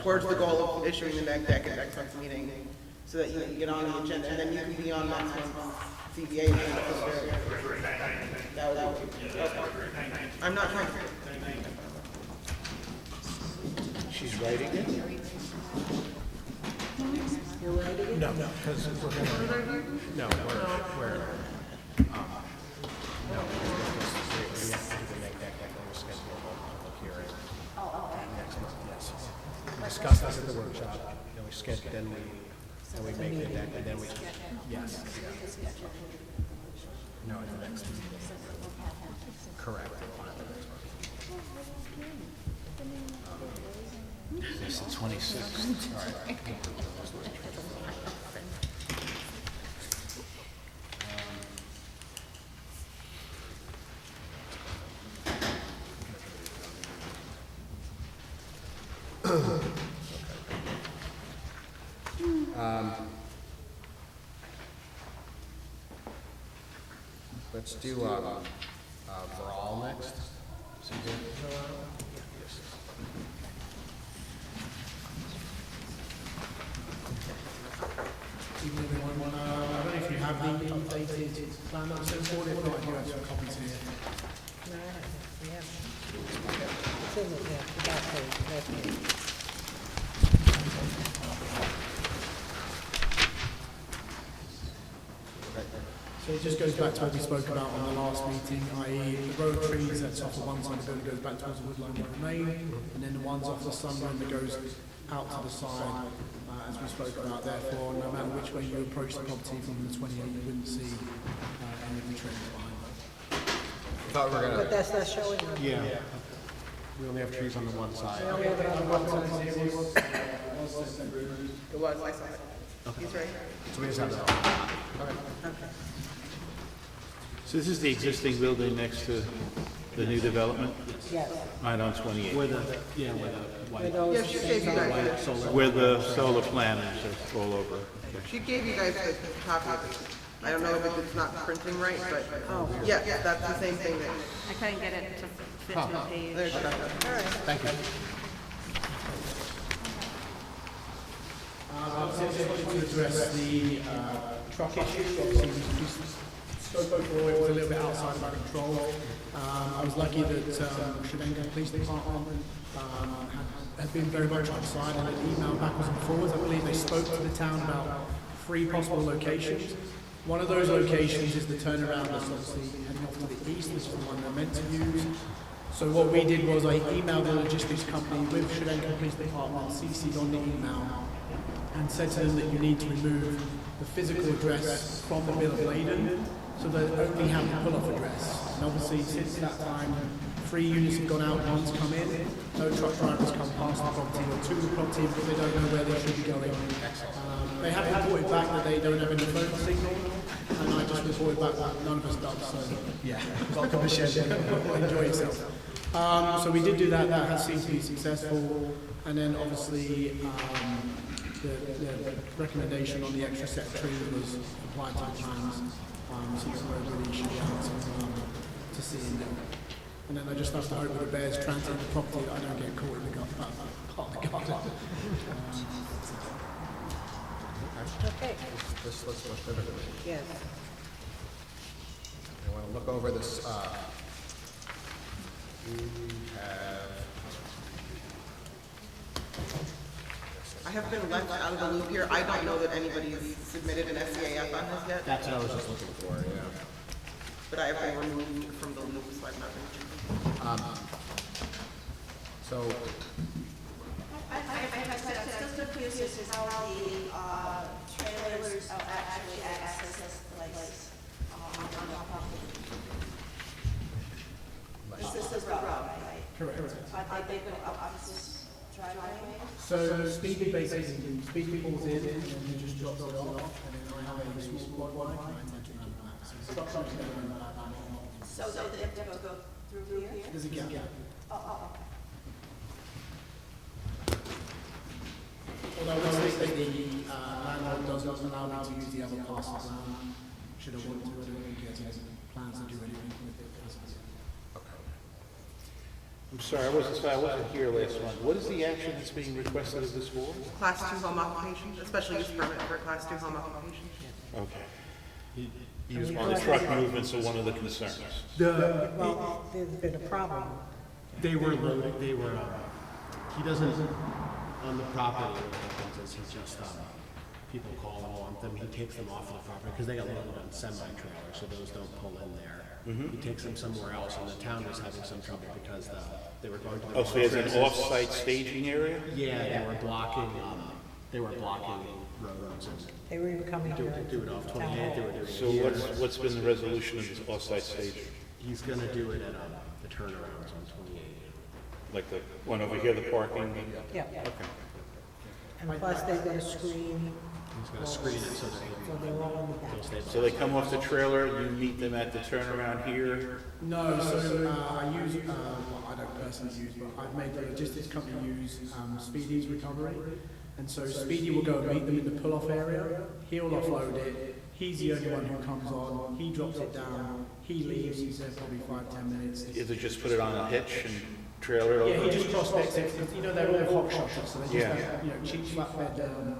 towards the goal of issuing the neg deck at next month's meeting, so that you can get on the agenda, and then you can be on next month's CBA. That would be, okay. I'm not trying to. She's writing it? You're writing it? No, because we're gonna, no, we're, no, because we have to do the neg deck, and we'll schedule a public hearing. Next month, yes. We discussed this at the workshop, then we schedule, then we make the deck, and then we, yes. No, at the next meeting. Correct. It's the 26th. All right. Let's do, Brawl next. Even if anyone, I don't know if you have the updated plan that was sent forward, if not, I do have some copies here. No, we have. It's in the, yeah, the back page. So it just goes back to what we spoke about on the last meeting, i.e. the row of trees that's off of one side of the building goes back towards the woodline where it remain, and then the ones off the sunroom that goes out to the side, as we spoke about. Therefore, no matter which way you approach the property from the 28, you wouldn't see any of the trees behind it. Thought we were But gonna, that's showing up. yeah. We only have trees on the one side. We only have it on one side. It was, I saw it. He's right. So we just have that on. Okay. So this is the existing building next to the new development, Yes. right on 28, Where the, yeah, where the Where white, those Yeah, she gave you guys, solar. where the solar panels are all over. she gave you guys the copy of it. I don't know if it's not printing right, but, yeah, that's the same thing that, I couldn't get it to fit to the page. there's that. Thank you. I just wanted to address the truck issue. Obviously, we spoke before, it was a little bit outside of our control. I was lucky that Shandaken Police Department had been very much on side and had emailed backwards and forwards. I believe they spoke to the town about 3 possible locations. One of those locations is the turnaround that's obviously heading off to the east, which is the one they're meant to use. So what we did was I emailed the logistics company with Shandaken Police Department, CC'd on the email, and said to them that you need to remove the physical address from the bill of lading, so they only have the pull-off address. And obviously, since that time, 3 units have gone out, one's come in, no truck drivers come past the property or to the property because they don't know where they should be going. They have reported back that they don't have any phone signal, and I just reported back that none of us does, so yeah, welcome to Shandaken, enjoy yourself. So we did do that, that has seemed to be successful, and then obviously, the recommendation on the extra set of trees was applied to the plans, so there's no really issue to see in there. And then I just have to hope with the bears transit the property that I don't get caught in the part of the garden. Okay. This looks much better than me. Yes. I want to look over this, we have, I have been left out of the loop here. I don't know that anybody's submitted an SEAF on this yet, that's what I was just looking for, yeah. but I have been removed from the loop, so I've not been. So, I said, just to clear this is how the trailers actually access the place on the property. This is the road, right? Correct. Are they going up this driveway? So Speedy basically, Speedy pulls in and then he just drops it off, and then I have a small quad bike and I tend to run back. So it's not something that I'm So they have to go through here? There's a gap. Oh, okay. Although I would say that the landlord does not allow me to use the other parcel of land, should I want to, I don't think he has plans to do anything with it. I'm sorry, I wasn't here last month. What is the action that's being requested of this board? Class 2 home occupation, especially use permit for Class 2 home occupation. Okay. He was on the truck movements are one of the concerns. Well, there's been a problem. they were loaded, he doesn't, on the property, what happens is he just, people call and want them, he takes them off of the property, because they got loaded on semi-trailers, so those don't pull in there. He takes them somewhere else, and the town was having some trouble because they were going to the. Oh, so he has an off-site staging area? Yeah, they were blocking roads and They were even coming do here. it off 28, they were doing it So here. what's been the resolution of this off-site staging? He's gonna do it at the turnarounds on 28. Like the one over here, the parking? Yeah. And plus they're gonna screen, He's gonna screen it so that so they're all in the back. they'll stay. So they come off the trailer, you meet them at the turnaround here? No, so I use, well, I don't personally use, but I've made the logistics company use Speedy's recovery. And so Speedy will go and meet them in the pull-off area, he'll offload it, he's the only one who comes on, he drops it down, he leaves, he's there probably 5-10 minutes. Either just put it on a hitch and trailer it Yeah, over? he just prospects it, because, you know, they're all hot shotters, so they just Yeah. have, you know, cheap flatbed,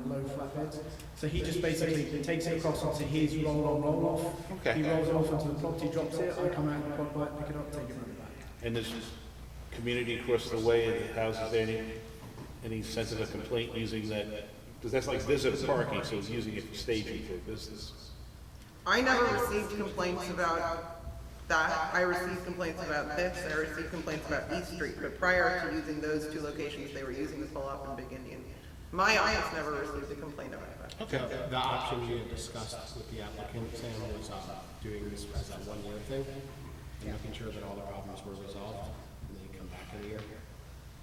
low flatbeds. So he just basically takes it across onto his roll-on, roll-off. Okay. He rolls it off onto the property, drops it, I come out in the quad bike, pick it up, take it right back. And there's community across the way in the houses, any sense of a complaint using that? Because that's like visitor parking, so it's using it for staging for business. I never received complaints about that. I received complaints about this, I received complaints about East Street, but prior to using those two locations, they were using the pull-off and Big Indian. My office never received a complaint about that. Okay. The option we had discussed with the applicant, Sam, was doing this as a one-year thing, and making sure that all the problems were resolved, and then come back in a year.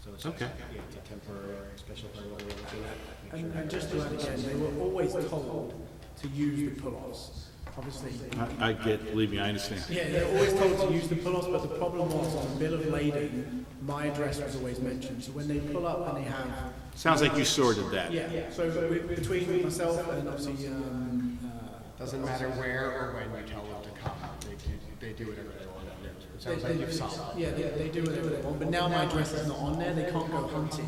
So it's Okay. yeah, it's a temporary special permit we're looking at. Make sure And just to add again, they were always told to use the pull-offs. Obviously, I get, believe me, I understand. yeah, they're always told to use the pull-offs, but the problem was on the bill of lading, my address was always mentioned. So when they pull up and they have, Sounds like you sorted that. yeah, so between myself and obviously, Doesn't matter where or when you tell them to come, they do whatever they want to do. It sounds like you've solved it. yeah, they do whatever they want, but now my address is not on there, they can't go hunting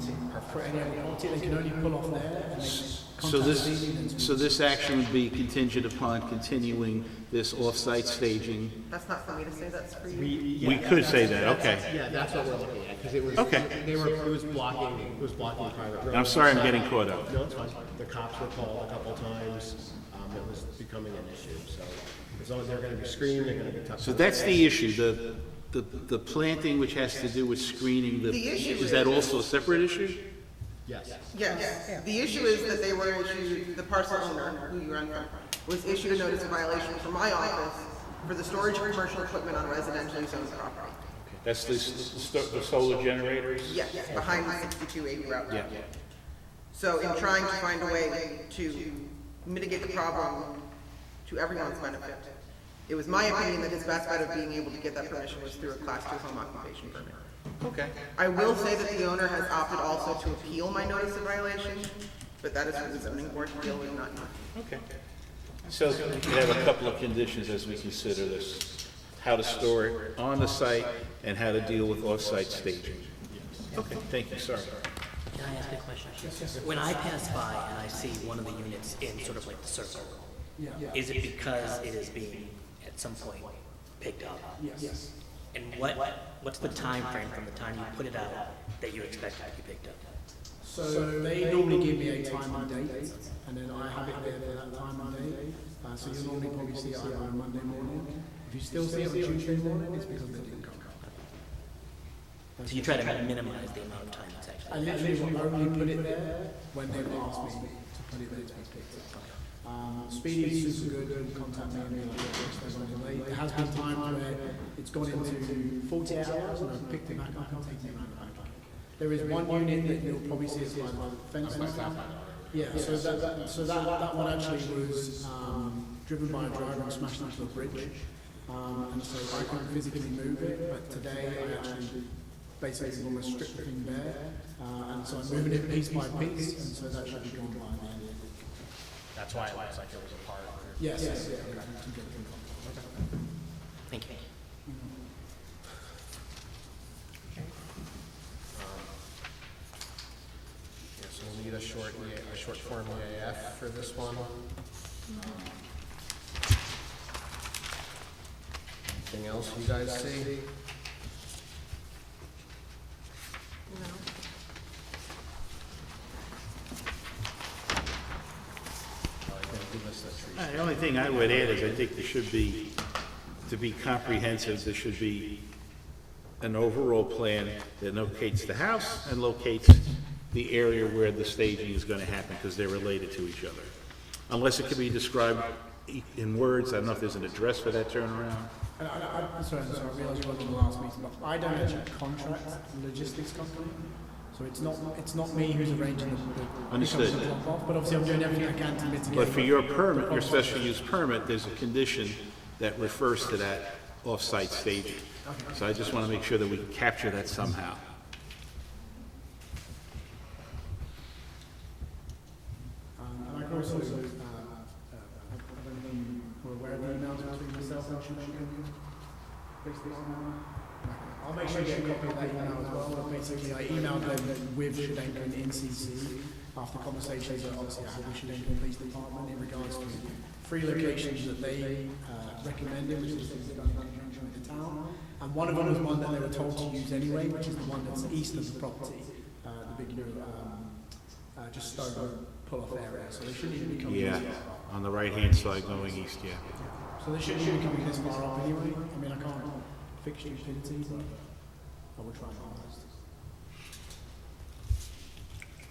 for any other property, they can only pull off there and they So contact the this, so this action would be contingent upon continuing this off-site staging? That's not for me to say, that's for you. We could say that, okay. Yeah, that's what we're looking at, because it was, Okay. it was blocking private roads. I'm sorry I'm getting caught up. No, it's fine. The cops were called a couple times, it was becoming an issue, so as long as they're gonna be screened, they're gonna be tough. So that's the issue, the planting which has to do with screening, The issue is that also a separate issue? Yes. Yes, the issue is that they were issued, the parcel owner, who you run from, was issued a notice of violation from my office for the storage of commercial equipment on residentially zoned property. That's the solar generators? Yes, behind the 6280 route. Yeah. So in trying to find a way to mitigate the problem to everyone's benefit, it was my opinion that his best bet of being able to get that permission was through a Class 2 home occupation permit. Okay. I will say that the owner has opted also to appeal my notice of violation, But that is for the zoning board to deal with, not mine. Okay. So we can have a couple of conditions as we consider this. How to store it on the site and how to deal with off-site staging. Okay, thank you, sorry. Can I ask a question? When I pass by and I see one of the units in sort of like the circle, is it because it is being at some point picked up? Yes. And what's the time frame from the time you put it out that you expect it to be picked up? So they normally give me a time and date, and then I have it there for that time and date. So you'll normally probably see it either on Monday morning. If you still see it on Tuesday morning, it's because they didn't come. So you try to minimize the amount of time it's actually. I literally will only put it there when they've asked me to put it there to be picked up. Speedy is super good, contact me and be like, there's no delay. There has been times where it's gone into 48 hours and I've picked it back up and taken it back. There is one unit that you'll probably see as by the fence and stuff. Yeah, so that one actually was driven by a driver and smashed into a bridge. And so I couldn't physically move it, but today I actually basically almost stripped the thing bare. And so I'm moving it piece by piece, and so that should be gone by the end of the week. That's why it looks like it was a part of it. Yes. Thank you. Yeah, so we'll need a short form EAF for this one. Anything else you guys see? The only thing I would add is I think there should be, to be comprehensive, there should be an overall plan that locates the house and locates the area where the staging is going to happen, because they're related to each other. Unless it can be described in words, I don't know if there's an address for that turnaround. Sorry, I realised you wasn't the last meeting, but I don't actually contract the logistics company. So it's not me who's arranging the Understood. drop-off, but obviously I'm doing everything I can to mitigate. But for your permit, your special use permit, there's a condition that refers to that off-site staging. So I just want to make sure that we capture that somehow. And I can also, I don't know if you were aware of the emails between myself and Shandaken. I'll make sure you get a copy of that email as well. But basically, I emailed them with Shandaken in CC after conversations that obviously I had with Shandaken Police Department in regards to 3 locations that they recommended, which is things that are in conjunction with the town. And one of them was one that they were told to use anyway, which is the one that's east of the property, the big, just stone pull-off area. So they shouldn't even be coming Yeah, this far. on the right-hand side going east, yeah. So they shouldn't even be coming this far up anyway. I mean, I can't fix stupidity, but I will try my best.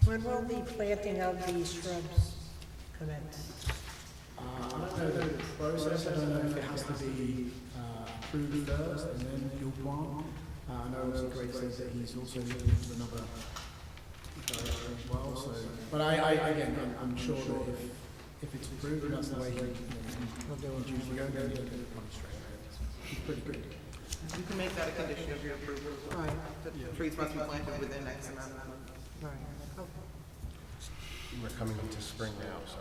When will the planting of these shrubs commence? I don't know the process. I don't know if it has to be approved first and then you'll plant. I know obviously Greg says that he's also looking into another direction as well. So, but I'm sure that if it's approved, that's the way he usually go. Then he'll get it done straight away. He's pretty good. You can make that a condition of your approval. Right. The trees must be planted within X amount of months. Right, okay. We're coming into spring now, so.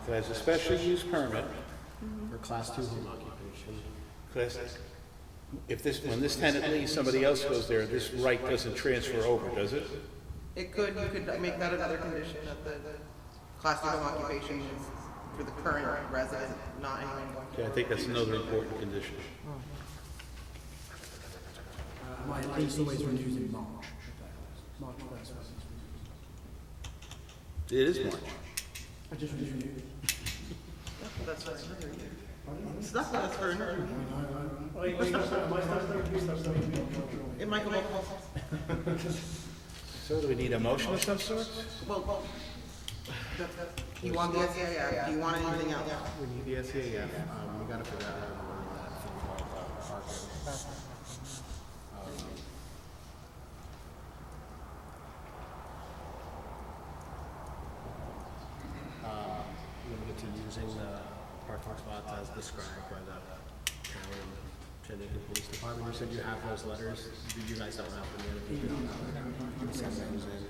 So as a special use permit, For class 2 home occupation. when this tenant leaves, somebody else goes there, this right doesn't transfer over, does it? You could make that another condition that the class 2 home occupation is for the current resident, not anyone going to. Okay, I think that's another important condition. My lease always renews in March. March 1st. It is March. I just renewed it. That's for another year. That's for another year. It might go multiple. So do we need a motion of some sort? Well, you want the SEIF, do you want anything else? We need the SEAF, we gotta figure out how to word that thing called parking. Limited to using the parking spots as described by the town Shandaken Police Department. You said you have those letters, you guys don't have them yet. Send those in.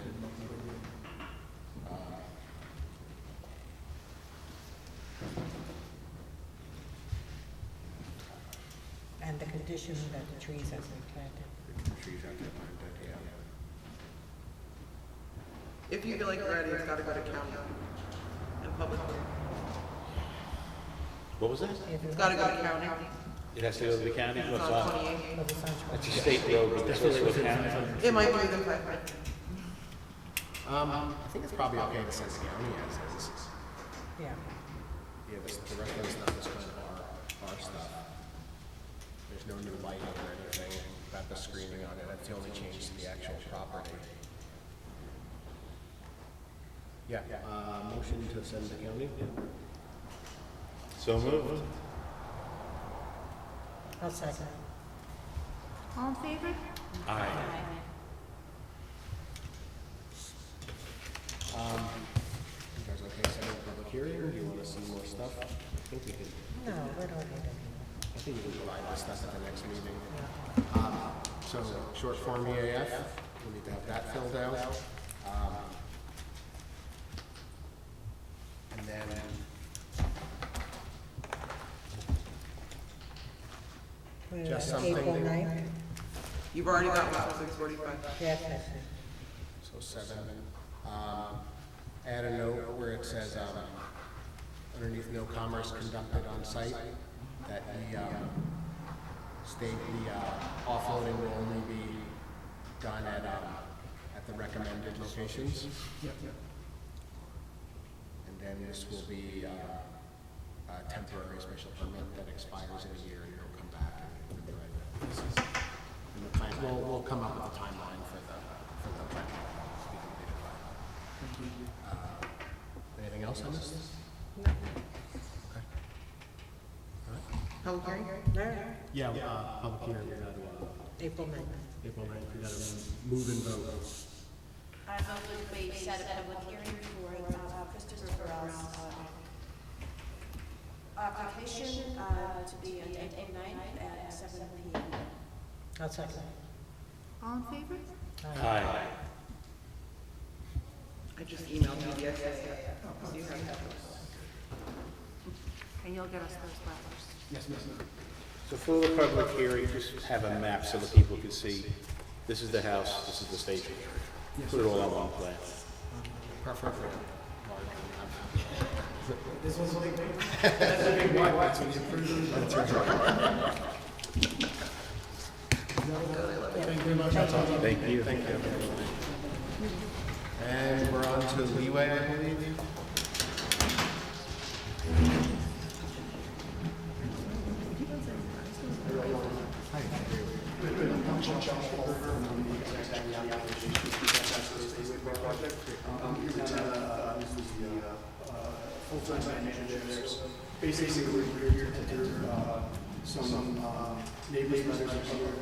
Assuming that the trees have been planted. If you feel like ready, it's gotta go to county and public hearing. What was that? It's gotta go to county. It has to go to the county? It's What's on on? 28. It's a state road, but it's also a county. It might be within 5 minutes. I think it's probably okay to send the county as is. Yeah. Yeah, the rest of the stuff is kind of our stuff. There's no new lighting or anything, got the screening on it, that's the only change to the actual property. Yeah, motion to send the county? So moved. I'll second. All in favor? Aye. You guys okay setting a public hearing, or do you want to see more stuff? I think we could, No, we don't need any. I think we can provide this stuff at the next meeting. So, short form EAF, we need to have that filled out. And then, just something. April 9th? You've already got one for 6:45. Yes, yes, yes. So 7, add a note where it says, underneath no commerce conducted on site, that the, state the, offloading will only be done at the recommended locations. And then this will be, a temporary special permit that expires in a year and it'll come back and be right. And the plan, we'll come up with a timeline for the plan to be completed by. Anything else on this? No. Okay. All right. Public hearing? Yeah, public hearing, we got to, April 9th. April 9th, we got to move and vote. I vote that we set a public hearing for Christopher Burrell's application to be on April 9th at 7 p.m. I'll second. All in favor? Aye. I just emailed you the SAA. So you have that. And you'll get us those letters. So for the public hearing, just have a map so that people can see, this is the house, this is the station. Put it all on one plan. Perfect. This one's like, that's a big one, that's when you approve it. Thank you very much. Thank you. Thank you. And we're on to leeway, I believe. Full-time site manager there, so basically we're here to do some neighbors letters here,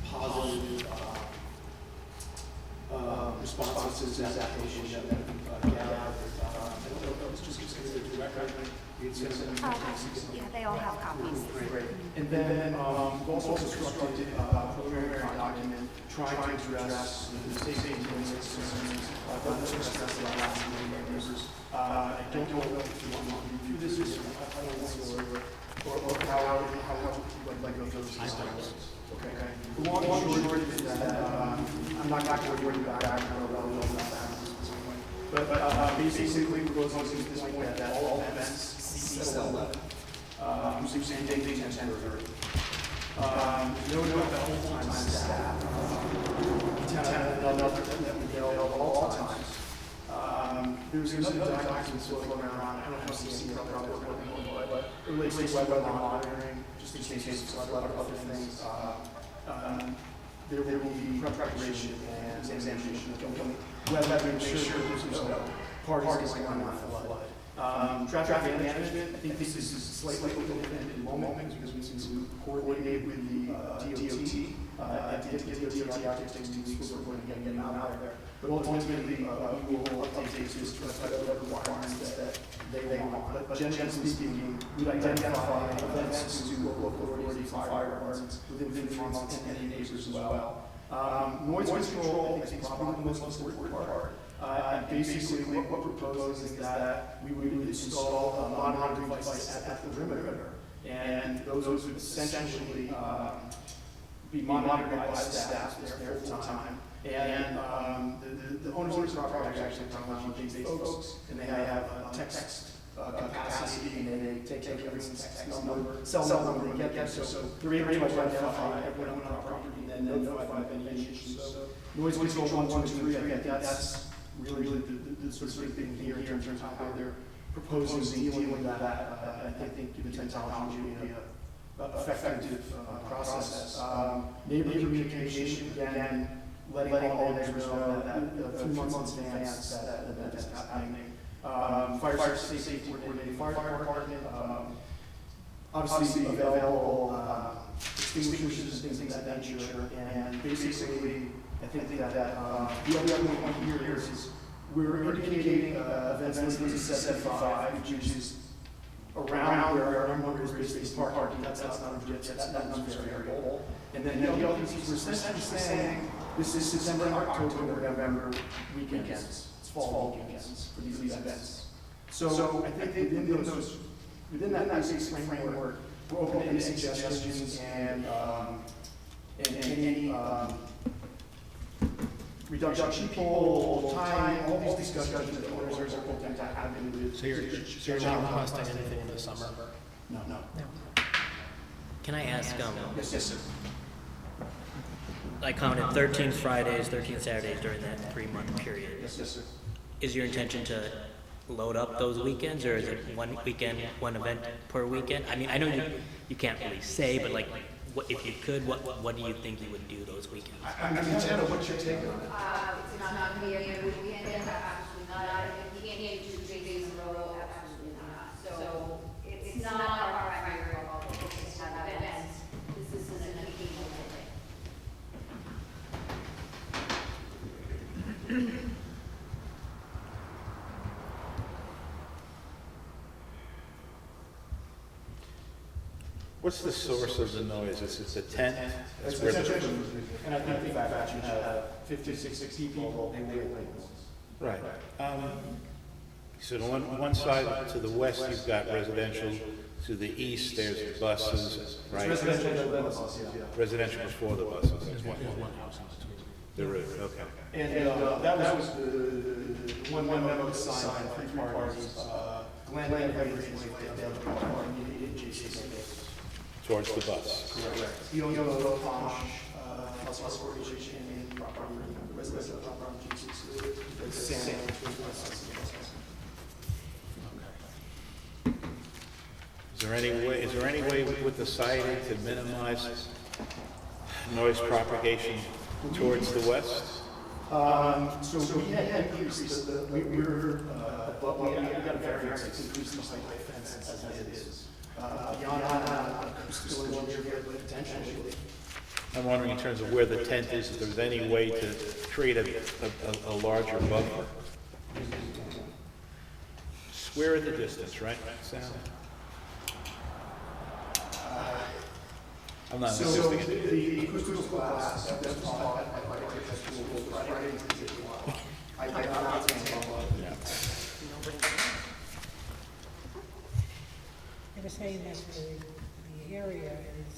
positive responses to this application that we gathered. I don't know if that was just considered the record. Yeah, they all have copies. Great. And then we've also constructed a preliminary document trying to address the safety and concerns that was expressed in the last meeting by neighbors. I don't know if you want to review this or how you'd like to go through this. Okay. The long and short is that I'm not going to worry about that. But basically, we're going to use this point that all events using same date and 10:30. No about full-time staff. Tenant that we get all times. There's another document floating around. I don't know if you've seen it, but it relates to weather monitoring, just in case of flood or other things. There will be preparation and examination of weather to make sure there's no parties going on with flood. Traffic management, I think this is slightly different in moment because we need to coordinate with the DOT to get the DOT architects to use we're going to get them out there. But ultimately, we will update this to reflect the requirements that they want. But generally speaking, we'd identify events to local authorities, fire departments within 3 months and any neighbors as well. Noise control, I think, is probably the most important part. Basically, what we're proposing is that we would install a monitoring device at the perimeter And those would essentially be monitored by staff there full-time. And the owners of the property are actually technology-based folks, and they have text capacity, and they take everyone's text number, cell number, and get them. So they're able to identify everyone on the property and then notify them of any issues. So noise control 1, 2, 3, I think that's really the sort of big thing here in terms of how they're proposing dealing with that. I think given technology will be an effective process. Neighbor communication, again, letting all neighbors know that 3 months in advance that event is happening. Fire safety coordinating fire department, obviously available extinguishers, things of that nature. And basically, I think that the other one here is we're indicating events listed as 75, which is around where our number is based parking. That's not that number is variable. And then the other piece, we're essentially saying this is September, October, November weekends. It's fall weekends for these events. So I think within that basic framework, we're open to any suggestions and any reduction of people, time, all these discussions that the owners are open to having with. So you're not requesting anything in the summer? No. Can I ask, Yes, sir. I counted 13 Fridays, 13 Saturdays during that 3-month period. Yes, sir. Is your intention to load up those weekends, or is it one weekend, one event per weekend? I mean, I know you can't really say, but like, if you could, what do you think you would do those weekends? I'm Anna, what's your take on it? It's not going to be every weekend, absolutely not. You can't do 2 days in a row, absolutely not. So it's not our primary goal, it's to have events. This isn't an occasional thing. What's the source of the noise? Is it the tent? That's It's where the, and I think the fact that you have 50, 60 people, they will make noise. right. So on one side to the west, you've got residential. To the east, there's buses, right? Residential, then the bus, yeah. Residential before the buses. There is, okay. And that was the one memo sign, 3 parties, Glenn and Henry's wife, the other party, and JC's. Towards the bus. Correct. You don't go to House Corporation and property, residential property, it's the same. Is there any way with the siding to minimize noise propagation towards the west? So we had increased we got a variance to increase the height of the fence as it is. Beyond acoustical engineering, potentially. I'm wondering in terms of where the tent is, if there's any way to create a larger buffer. Square in the distance, right, Sam? I'm not insisting it. The acoustical glass, that's all, I not They were saying that the area is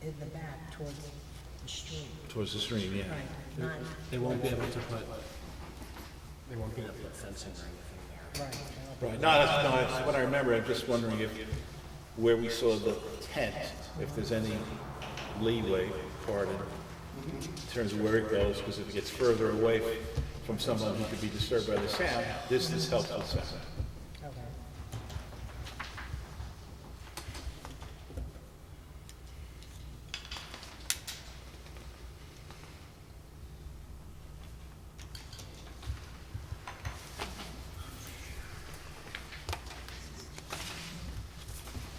in the back towards the stream. Towards the stream, yeah. Right, not, They won't be able to put fencing or anything there. right. Right, that's what I remember. I'm just wondering if, where we saw the tent, if there's any leeway, pardon, in terms of where it goes, because if it gets further away from someone who could be disturbed by the sound, distance helps with sound. Okay.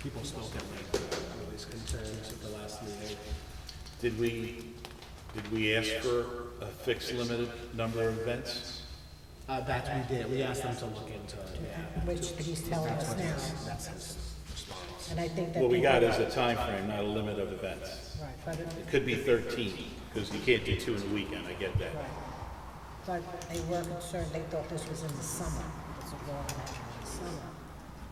People still get all these concerns at the last meeting. Did we ask for a fixed limited number of events? That we did, we asked them to look into it, yeah. Which he's telling us now. That's his response. And I think that. What we they got were- is a time frame, not a limit of events. Right, but, It could be 13, because you can't do 2 in a weekend, I get that. right. But they were concerned, they thought this was in the summer. It's a long measure in the summer.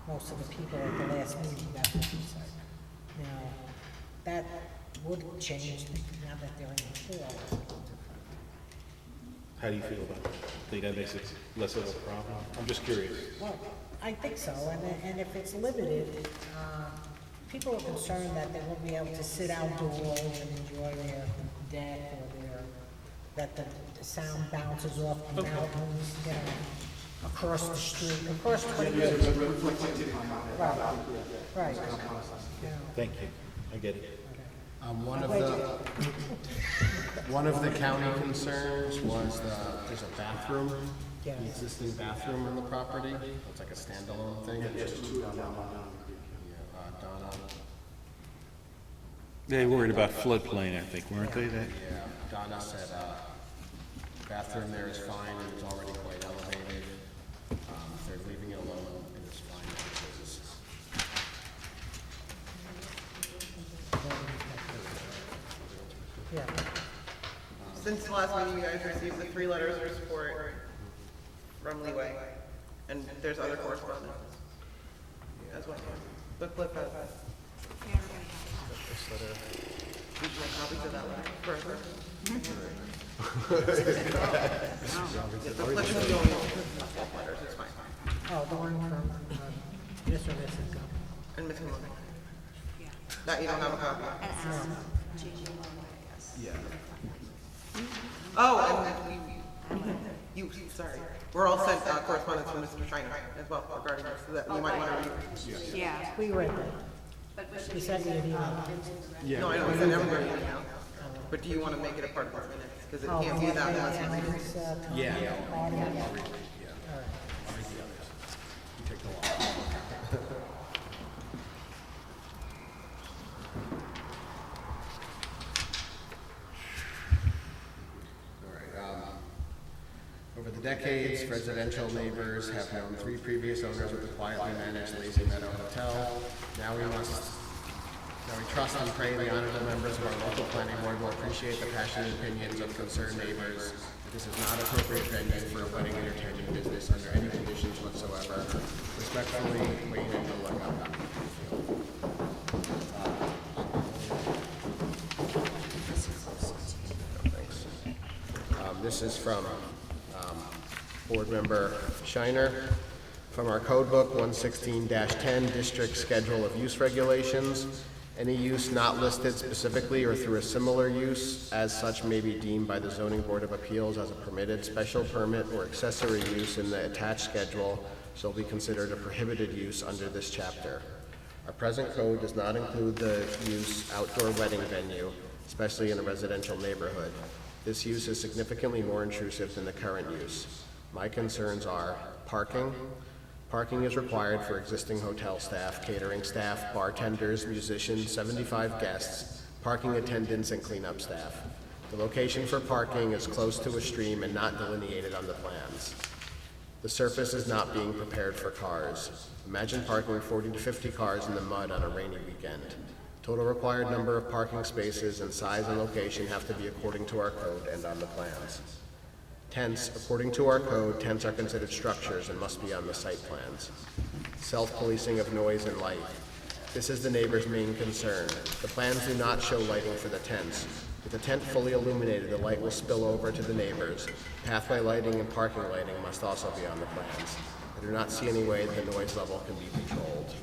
Most of the people at the last meeting got concerned. Now, that would change now that they're in the fall. How do you feel about that? Think that makes it less of a problem? I'm just curious. Well, I think so, and if it's limited, people are concerned that they won't be able to sit outdoors and enjoy their deck or that the sound bounces off the mountains, you know, across the street, across 20 years. Right, right. Yeah. Thank you. I get it. One of the county concerns was there's a bathroom, Yes. the existing bathroom on the property. It's like a standalone thing. Donna. They worried about floodplain, I think, weren't they? Yeah, Donna said, bathroom there is fine and is already quite elevated. If they're leaving it alone, it is fine as it is. Yeah. Since the last meeting, you guys received the 3 letters of support from Leeway, and there's other correspondence as well. The clip has. Did you make copies of that letter? Forever? The clip is going to letters, it's fine. Oh, the one from, this or this is good. And Ms. Maloney. That you don't have a copy? Yeah. Oh, and you, sorry. We're all sent correspondence from Mr. Shiner as well regarding this, so that you might want to read. Yeah. We read that. He sent me an email. No, I know, we sent everybody an email. But do you want to make it a part of the minutes? Because it can't be that unless you read it. Yeah. All right. You take the law. Over the decades, residential neighbors have known 3 previous owners of the quietly managed Lazy Meadow Hotel. Now we trust and pray the honorable members of our local planning board will appreciate the passionate opinions of concerned neighbors. This is not appropriate venue for a wedding entertainment business under any conditions whatsoever. Respectfully, Wayne and Delega. Thanks. This is from Board Member Shiner. From our code book 116-10 District Schedule of Use Regulations. Any use not listed specifically or through a similar use as such may be deemed by the Zoning Board of Appeals as a permitted special permit or accessory use in the attached schedule shall be considered a prohibited use under this chapter. Our present code does not include the use outdoor wedding venue, especially in a residential neighborhood. This use is significantly more intrusive than the current use. My concerns are parking. Parking is required for existing hotel staff, catering staff, bartenders, musicians, 75 guests, parking attendants, and cleanup staff. The location for parking is close to a stream and not delineated on the plans. The surface is not being prepared for cars. Imagine parking 40 to 50 cars in the mud on a rainy weekend. Total required number of parking spaces and size and location have to be according to our code and on the plans. Tents, according to our code, tents are considered structures and must be on the site plans. Self-policing of noise and light. This is the neighbor's main concern. The plans do not show lighting for the tents. With the tent fully illuminated, the light will spill over to the neighbors. Pathway lighting and parking lighting must also be on the plans. I do not see any way the noise level can be controlled.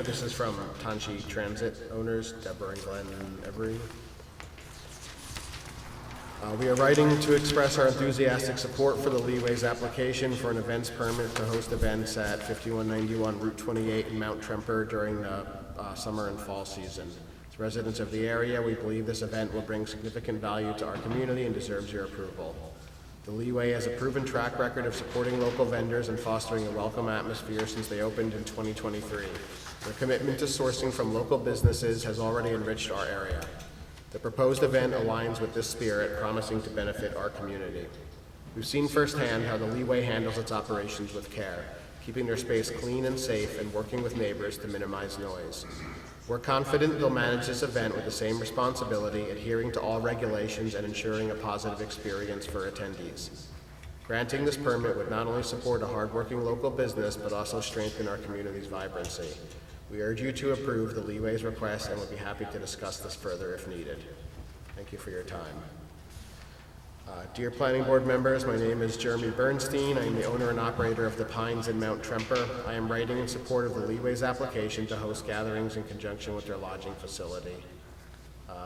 This is from Tanchi Transit owners, Deborah and Glenn Every. We are writing to express our enthusiastic support for the Leeway's application for an events permit to host events at 5191 Route 28 in Mount Tremper during the summer and fall season. As residents of the area, we believe this event will bring significant value to our community and deserves your approval. The Leeway has a proven track record of supporting local vendors and fostering a welcome atmosphere since they opened in 2023. Their commitment to sourcing from local businesses has already enriched our area. The proposed event aligns with this spirit, promising to benefit our community. We've seen firsthand how the Leeway handles its operations with care, keeping their space clean and safe and working with neighbors to minimize noise. We're confident they'll manage this event with the same responsibility, adhering to all regulations and ensuring a positive experience for attendees. Granting this permit would not only support a hardworking local business, but also strengthen our community's vibrancy. We urge you to approve the leeway's request and would be happy to discuss this further if needed. Thank you for your time. Dear Planning Board members, my name is Jeremy Bernstein. I am the owner and operator of the Pines in Mount Tremper. I am writing in support of the Leeway's application to host gatherings in conjunction with their lodging facility.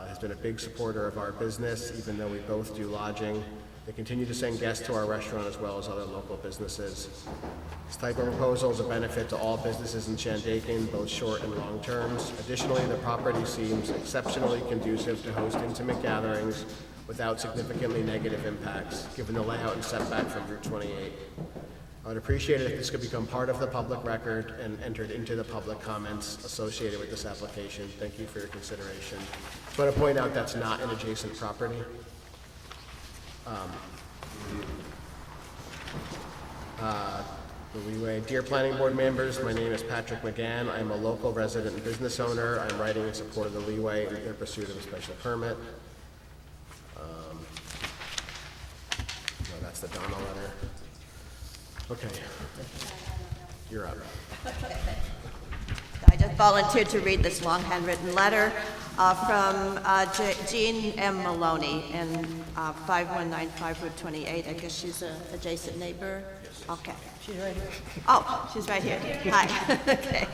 Has been a big supporter of our business, even though we both do lodging. They continue to send guests to our restaurant as well as other local businesses. This type of proposal is a benefit to all businesses in Shandaken, both short and long terms. Additionally, the property seems exceptionally conducive to host intimate gatherings without significantly negative impacts, given the layout and setback from Route 28. I would appreciate it if this could become part of the public record and entered into the public comments associated with this application. Thank you for your consideration. I want to point out that's not an adjacent property. The Leeway. Dear Planning Board members, my name is Patrick McGann. I am a local resident and business owner. I'm writing in support of the Leeway in their pursuit of a special permit. No, that's the Donna letter. Okay, you're up. I just volunteered to read this long handwritten letter from Jean M. Maloney in 5195 Route 28. I guess she's an adjacent neighbor. Okay. She's right here. Oh, she's right here. Hi. Okay.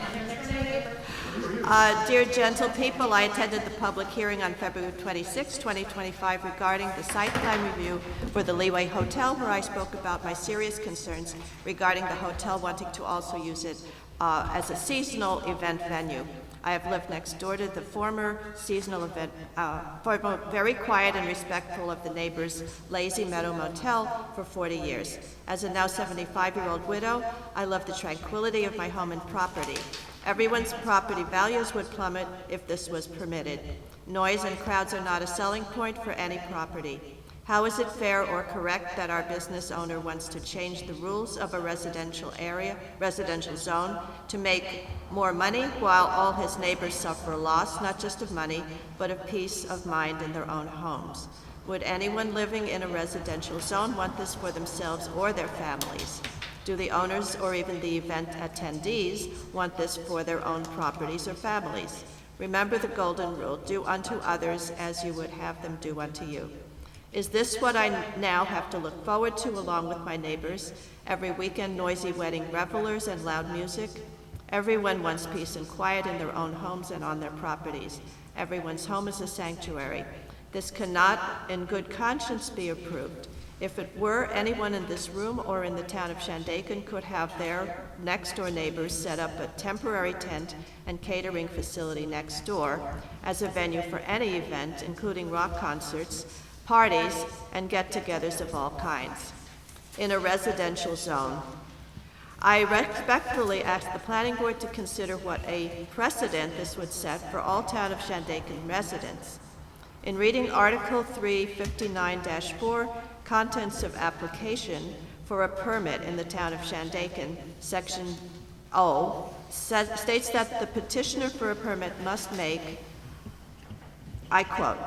Dear gentle people, I attended the public hearing on February 26, 2025 regarding the site plan review for the Leeway Hotel, where I spoke about my serious concerns regarding the hotel wanting to also use it as a seasonal event venue. I have lived next door to the former seasonal event, very quiet and respectful of the neighbors' Lazy Meadow Motel for 40 years. As a now 75-year-old widow, I love the tranquility of my home and property. Everyone's property values would plummet if this was permitted. Noise and crowds are not a selling point for any property. How is it fair or correct that our business owner wants to change the rules of a residential zone to make more money while all his neighbors suffer a loss, not just of money, but of peace of mind in their own homes? Would anyone living in a residential zone want this for themselves or their families? Do the owners or even the event attendees want this for their own properties or families? Remember the golden rule, do unto others as you would have them do unto you. Is this what I now have to look forward to along with my neighbors? Every weekend, noisy wedding revelers and loud music? Everyone wants peace and quiet in their own homes and on their properties. Everyone's home is a sanctuary. This cannot, in good conscience, be approved. If it were, anyone in this room or in the town of Shandaken could have their next-door neighbors set up a temporary tent and catering facility next door as a venue for any event, including rock concerts, parties, and get-togethers of all kinds. In a residential zone, I respectfully ask the Planning Board to consider what a precedent this would set for all town of Shandaken residents. In reading Article 359-4, Contents of Application for a Permit in the town of Shandaken, Section O, states that the petitioner for a permit must make, I quote,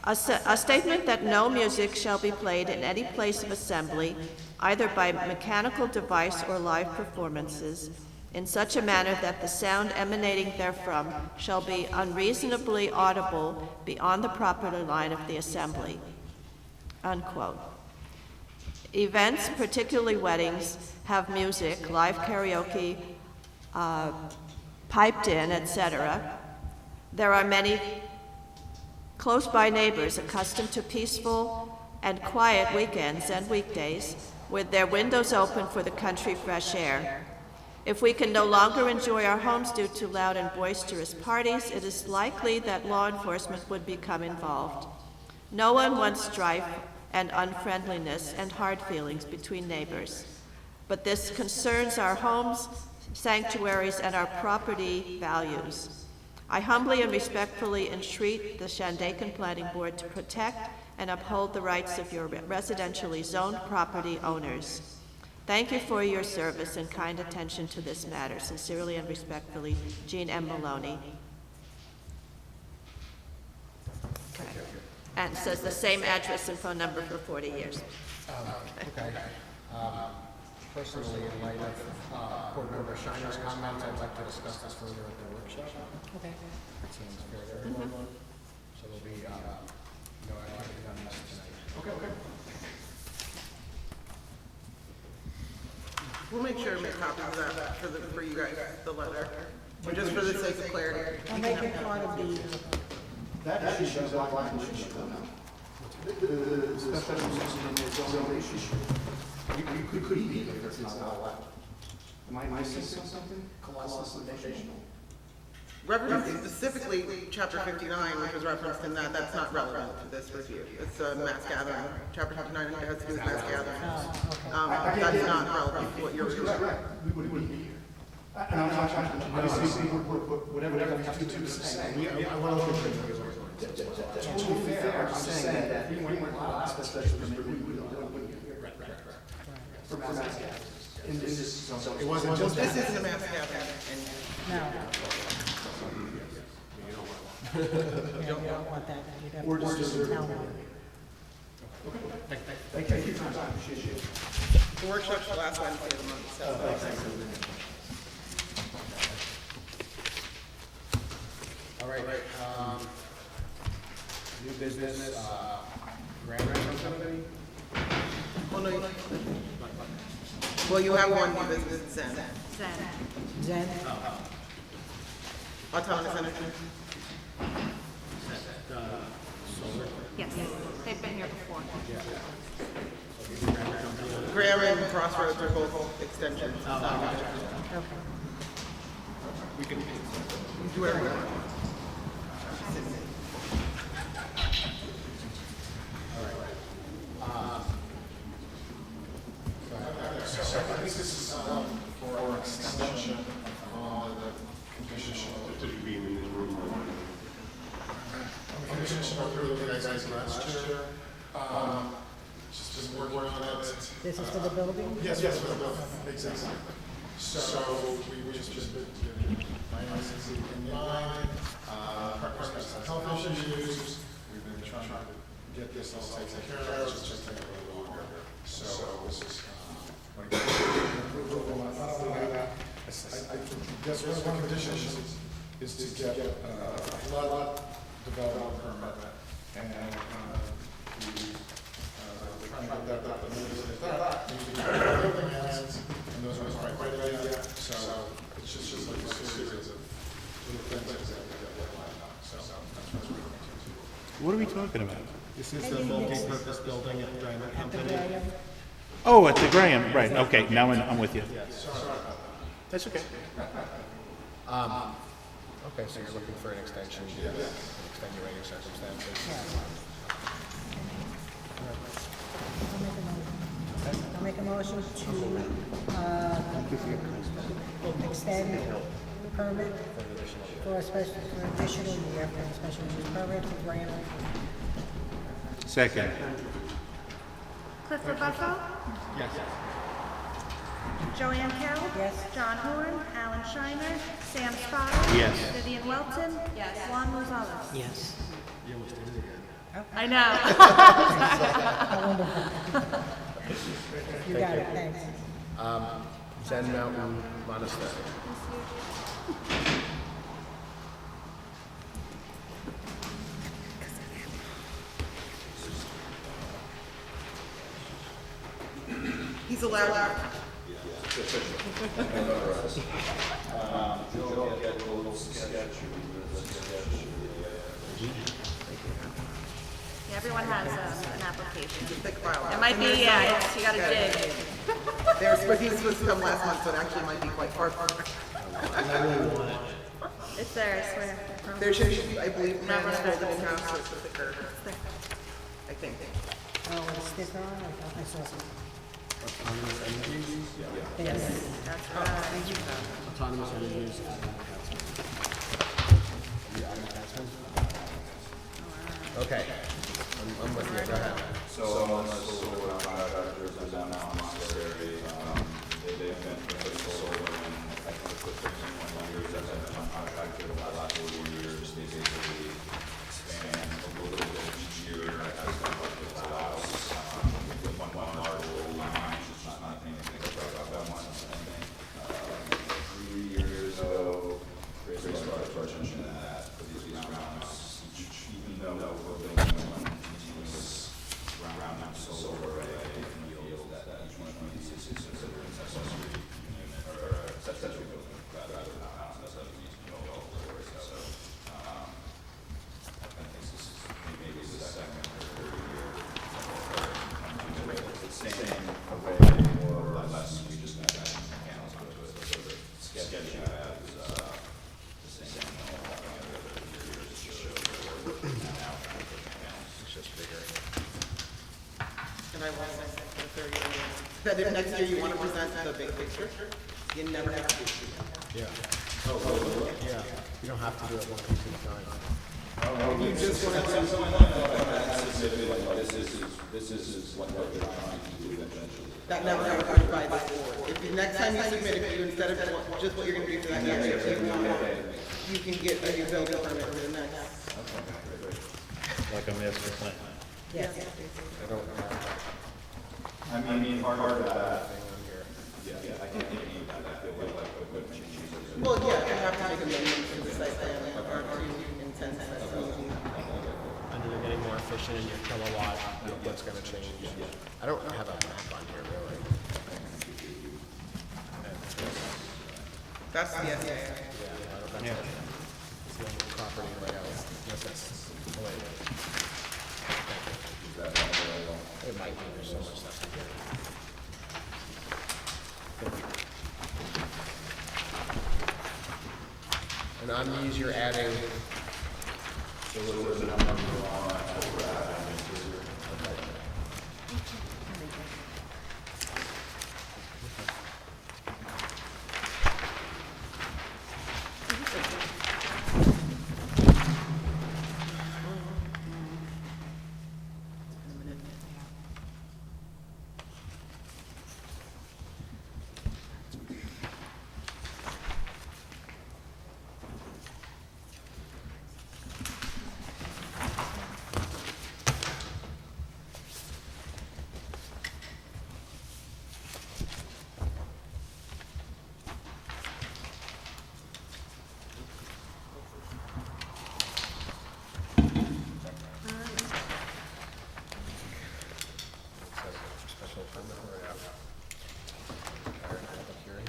a statement that no music shall be played in any place of assembly, either by mechanical device or live performances, in such a manner that the sound emanating therefrom shall be unreasonably audible beyond the property line of the assembly, unquote. Events, particularly weddings, have music, live karaoke, piped in, etc. There are many close-by neighbors accustomed to peaceful and quiet weekends and weekdays with their windows open for the country fresh air. If we can no longer enjoy our homes due to loud and boisterous parties, it is likely that law enforcement would become involved. No one wants strife and unfriendliness and hard feelings between neighbors, but this concerns our homes, sanctuaries, and our property values. I humbly and respectfully entreat the Shandaken Planning Board to protect and uphold the rights of your residentially zoned property owners. Thank you for your service and kind attention to this matter. Sincerely and respectfully, Jean M. Maloney. Okay. And it says the same address and phone number for 40 years. Okay. Personally, in light of Board Member Shiner's comments, I'd like to discuss this further at the workshop. Okay. That seems fair to everyone. So there'll be no activity on this tonight. Okay. We'll make sure to make copies of that for you guys, the letter, but just for the sake of clarity. I'll make it part of the, That issue is a black issue. The special issue. You could be if it's not allowed. Am I missing something? Colossus Invitational. Referencing specifically chapter 59, which was referenced in that, that's not relevant to this review. It's a mass gathering. Chapter 59 has to do with mass gathering. That's not relevant to what you're reviewing. We wouldn't be here. And I'm not trying to, obviously, whatever you have to do is say. I want to look at it. To be fair, I'm just saying that we weren't allowed to special permit, we wouldn't be here. For mass gatherings. It wasn't just. This isn't a mass gathering. no. You don't want that. You'd have to just tell them. Thank you for your time. Appreciate it. The workshop's the last Wednesday of the month, so. All right, new business, grant writing from somebody? Well, you have one new business, Zen. Zen? Autonomous energy. Yes, they've been here before. Graham and Crossroads are both extensions. Okay. We can Do whatever you want. So I think this is for extension on the condition to be in the room. Condition approved with you guys last year. Just working on it. This is for the building? Yes, for the building, exactly. So we just been getting finances in line, partners have health issues. We've been trying to get this all taken care of, it's just taking a little longer. So this is, I guess one of the conditions is to get flood development permit, and we're trying to get that, needs to be building plans, and those ones aren't quite ready yet, so it's just like a series of little things that we get lined up, so that's what we're going to do. What are we talking about? This is the multi-purpose building at Diamond Company. Oh, at the Graham, right, okay, now I'm with you. That's okay. Okay, so you're looking for an extension, extenuating circumstances. I'll make a motion to extend the permit for an additional year for a special use permit for Graham. Second. Clifford Buffalo? Yes. Joanne Kell? Yes. John Horn? Alan Shiner? Sam Spottle? Yes. Vivian Welton? Yes. Juan Rosales? Yes. I know. You got it, thanks. Zen Mountain Monastery. He's allowed. Yeah, everyone has an application. Thick file. It might be, yeah, it's, you gotta dig. But he was supposed to come last month, so it actually might be quite far. It's there, I swear. There should be, I believe, plans for the new house, so it's thicker. I think. Oh, with a sticker on, I thought I saw something. Yes, that's right. Autonomous energies. Okay, I'm with you, go ahead. So, solar contractors are down now in Monastery, they've been for solar, and I think it's the 15 years that they've been on contract for the last 40 years, they basically expand a little bit each year as the budget allows. With one large line, it's just not we're building one continuous ground mount solar array in the field that each one of these is considered an accessory unit or accessory building rather than a house that's a utility pole. So, I think this is maybe the second or third year. It's the same array more or less. We just got panels onto it. So the sketch you have is the same all together. It just shows now it's just bigger. And I want to say for the third year, that if next year you want to present the big picture, you never have to do it again. Yeah. Oh, really? Yeah. You don't have to do it one piece at a time. You just want to This is what we're trying to do eventually. that never got approved by this board. If the next time you submit it, you instead of just what you're going to do for that year, you can get a new building permit for the next. Like a master plan. Yes. I mean, part of that. Yeah, I can't think of that. I feel like equipment changes. Well, yeah, you have to make amendments to the site plan or to incense that. Under they're getting more efficient in your kilowatt, what's going to change. I don't have a map on here really. That's the SAA. Yeah. It's the only property layout. Yes, that's, oh wait. It might be, there's so much stuff in here. And on these, you're adding. So what was the number on that? Special permit or public hearing.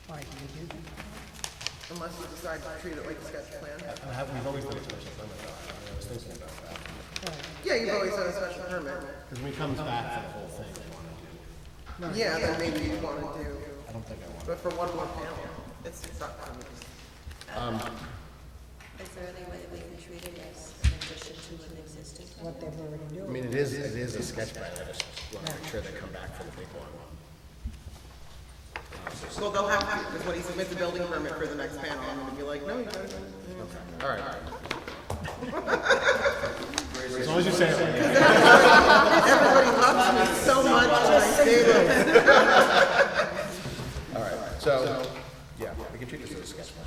Why, do you do Unless you decide to treat it like a sketch plan. We've always done a special permit though. I was thinking about that. Yeah, you've always done a special permit. Because when it comes back for the whole thing, you want to do. Yeah, then maybe you want to do, I don't think I want but for one more panel, it's not for me. Is there any way that we can treat it as an addition to an existing? what they're already I doing? mean, it is a sketch plan, I just want to make sure they come back for the big one. Well, they'll have to, because when he submits a building permit for the next panel, I'm going to be like, no, you gotta. All right. As long as you say it. Everybody loves me so much when I say this. All right, so, yeah, we can treat this as a sketch plan.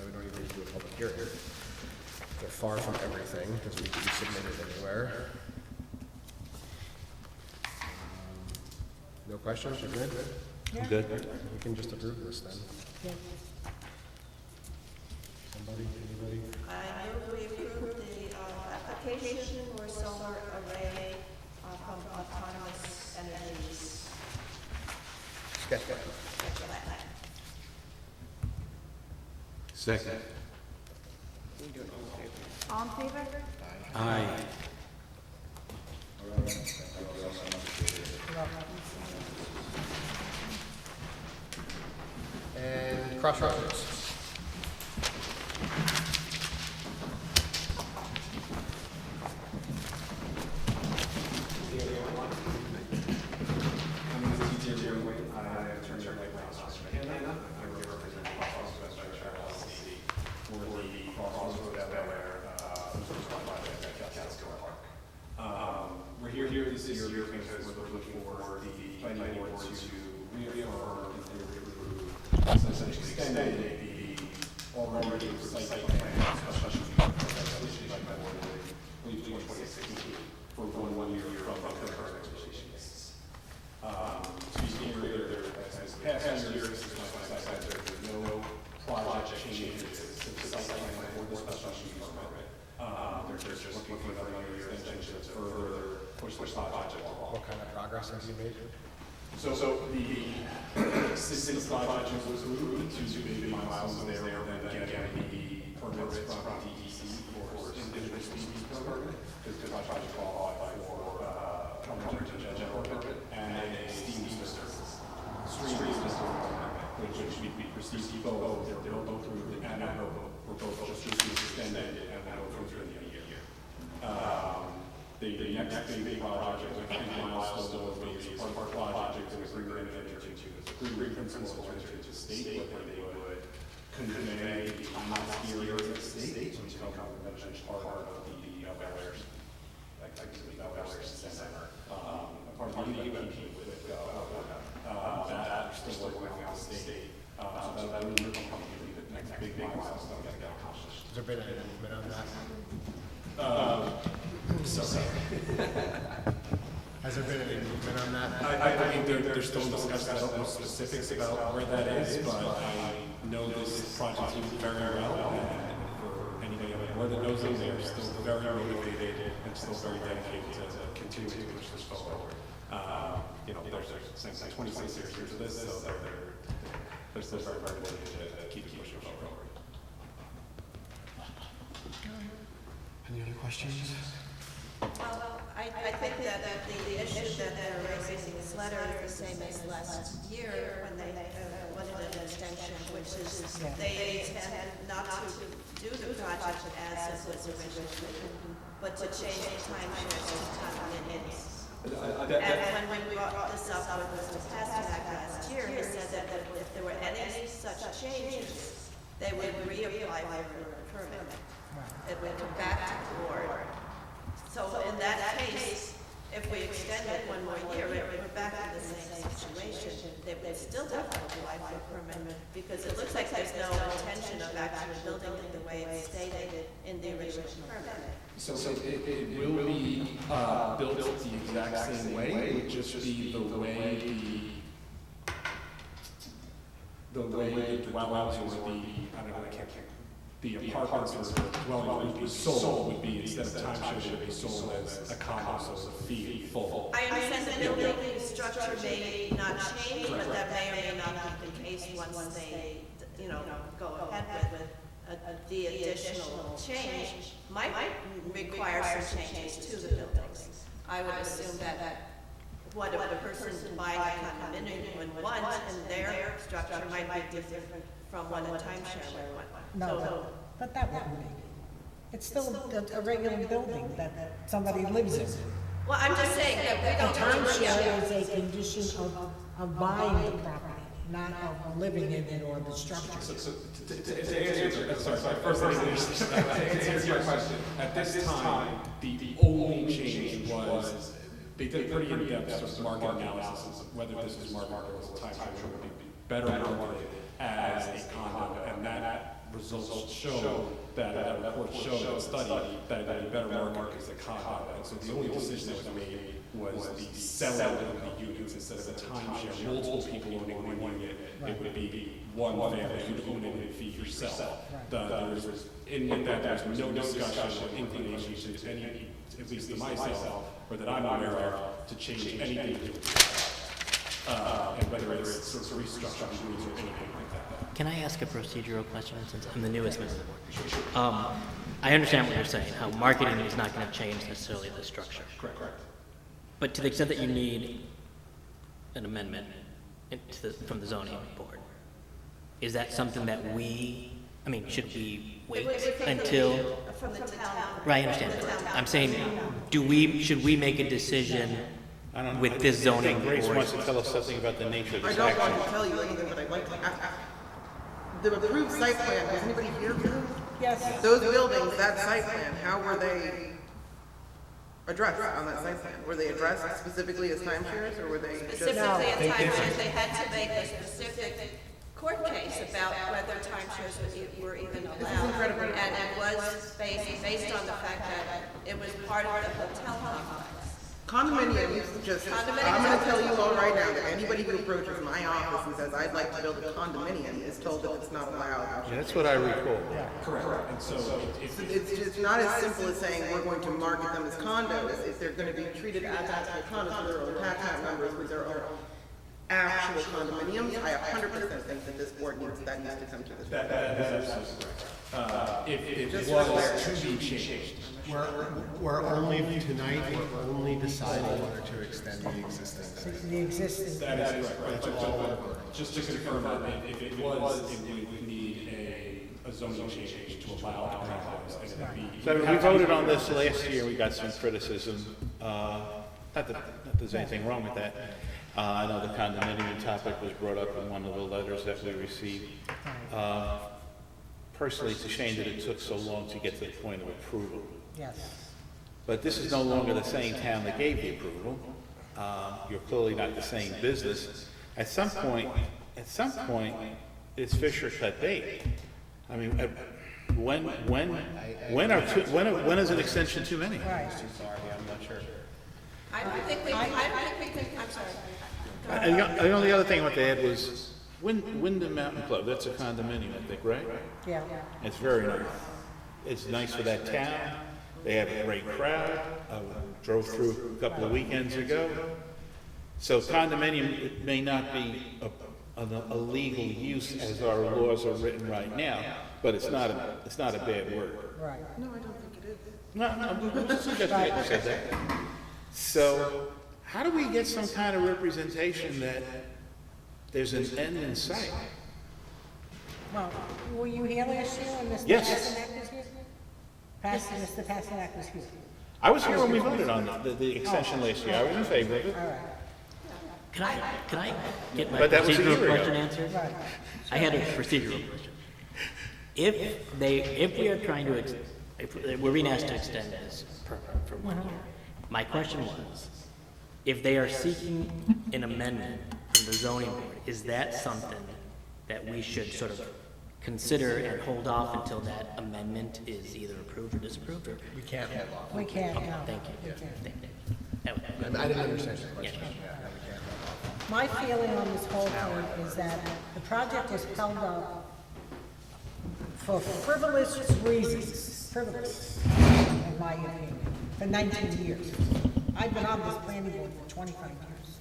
We don't even need to do a public hearing. They're far from everything, because we can submit it anywhere. No questions, you're good? I'm good. We can just approve this then. Somebody, anybody? I move we approve the application for solar array from Autonomous Energies. Sketch plan. Second. All in favor? Aye. And crossroads. We're here this year because we're looking for the planning board to reaffirm and approve, essentially extend the already site plan, especially they're just looking for another year extension to further push the project along. What kind of progress have you made? So since the project was moved to big milestones there, then getting the permits from DEC for indigenous species permit, because the project qualified for general permit and a stream system which we received both. They'll go through and we're both just received extended and then go through the year. The next big project, I think milestone will be part of our project and agreement to principles to state whether they would convey the atmosphere of the state to become part of the Bel-Air, Bel-Air Center. Part of the UNP with that we're still working on the state. So that really will come to be the next big milestone that got accomplished. Has there been any movement on that? Sorry. Has there been any movement on that? I mean, they're still discussing, I don't know specifics about where that is, but I know this project is very well, and for anybody on the board that knows them, they're still very motivated and still very dedicated to continue to push this forward. You know, there's 26 years into this, so they're still very motivated to keep pushing forward. Any other questions? Well, I think that the issue that they're raising in this letter is the same as last year when they wanted an extension, which is they intend not to do the project as it was originally, but to change the time shares to condominiums. And when we brought this up with Mr. Pasternak last year, he said that if there were any such changes, they would reapply for a permit. It would come back to the board. So in that case, if we extend it one more year, we're back in the same situation. They would still have to apply for a permit because it looks like there's no intention of actually building it the way it's stated in the original permit. So it will be built the exact same way. It would just be the way the dwellings would be, I don't know, the apartments or dwelling would be sold would be, instead of timeshare, it would be sold as a condo, so it's a fee full. I understand the building structure may not change, but that may or may not be the case once they, go ahead with the additional change. Might require some changes to the buildings. I would assume that what a person buying a condominium wants and their structure might be different from what a timeshare would want. No, but that wouldn't be. It's still a regular building that somebody lives in. Well, I'm just saying that we A don't. timeshare is a condition of buying the property, not of living in it or the structure. To answer your question, at this time, the only change was they did a pretty in-depth sort of market analysis of whether this was market or was a timeshare would be better marketed as a condo, and that results show that report showed that study that it would be better marketed as a condo. And so the only decision that was made was the selling of the units instead of a timeshare. Multiple people owning one unit, it would be one family who'd own it and fee yourself. In that there's no discussion or inclination to any, at least to myself, or that I'm aware of, to change anything to do with and whether it's sort of restructuring units or anything like that. Can I ask a procedural question since I'm the newest member of the board? I understand what you're saying, how marketing is not going to change necessarily the structure. Correct. But to the extent that you need an amendment from the zoning board, is that something that should we wait until? From the town. Right, I understand. I'm saying, should we make a decision with this zoning board? Grace wants to tell us something about the nature of I this don't action. want to tell you anything, but I'd like to. The approved site plan, has anybody here approved? Yes. Those buildings, that site plan, how were they addressed on that site plan? Were they addressed specifically as timeshares, or were they just? Specifically in timeshares, they had to make a specific court case about whether timeshares were even allowed. And it was based on the fact that it was part of the hotel complex. Condominiums, I'm gonna tell you all right now that anybody who approaches my office and says, I'd like to build a condominium, is told that it's not allowed. Yeah, that's what I recall. Correct. And so It's not as simple as saying we're going to market them as condos. If they're gonna be treated as actual condos with their own tax numbers, with their own actual condominiums, I 100% think that this board needs to come to this. that is absolutely correct. If it was to be changed, We're only, tonight, we're only deciding whether to extend the existing. The existing. that is correct. But just to confirm that if it was, it would need a zoning change to allow the condos. And it would be. So we voted on this last year, we got some criticism, not that there's anything wrong with that. I know the condominium topic was brought up in one of the letters that we received. Personally, it's a shame that it took so long to get to the point of approval. Yes. But this is no longer the same town that gave the approval. You're clearly not the same business. At some point, it's fish or cut bait. I mean, when is an extension too many? Right. I'm not sure. I don't think we can, I'm sorry. And the only other thing I want to add was, Wyndham Mountain Club, that's a condominium, I think, right? Yeah. It's very nice. It's nice for that town. They have a great crowd. I drove through a couple of weekends ago. So condominium may not be a legal use as our laws are written right now, but it's not a bad word. Right. No, I don't think it is. No, I'm just suggesting that you said that. So, how do we get some kind of representation that there's an end in sight? Well, were you here last year when Mr. Yes. Pasternak was here? Mr. Pasternak was here. I was here when we voted on the extension last year. I was in favor of it. All right. Can I get my But that was a procedural year ago. question answered? Right. I had a procedural question. If we are trying to, if we're being asked to extend this permit for 1 year, my question was, if they are seeking an amendment from the zoning board, is that something that we should sort of consider and hold off until that amendment is either approved or disapproved, or? We can't hold off. We can't, Okay, no. thank you. We can't. Thank you. I didn't understand your question. Yeah. Yeah, we can't hold off. My feeling on this whole thing is that the project was held up for frivolous reasons, frivolous, in my opinion, for 19 years. I've been on this planning board for 25 years,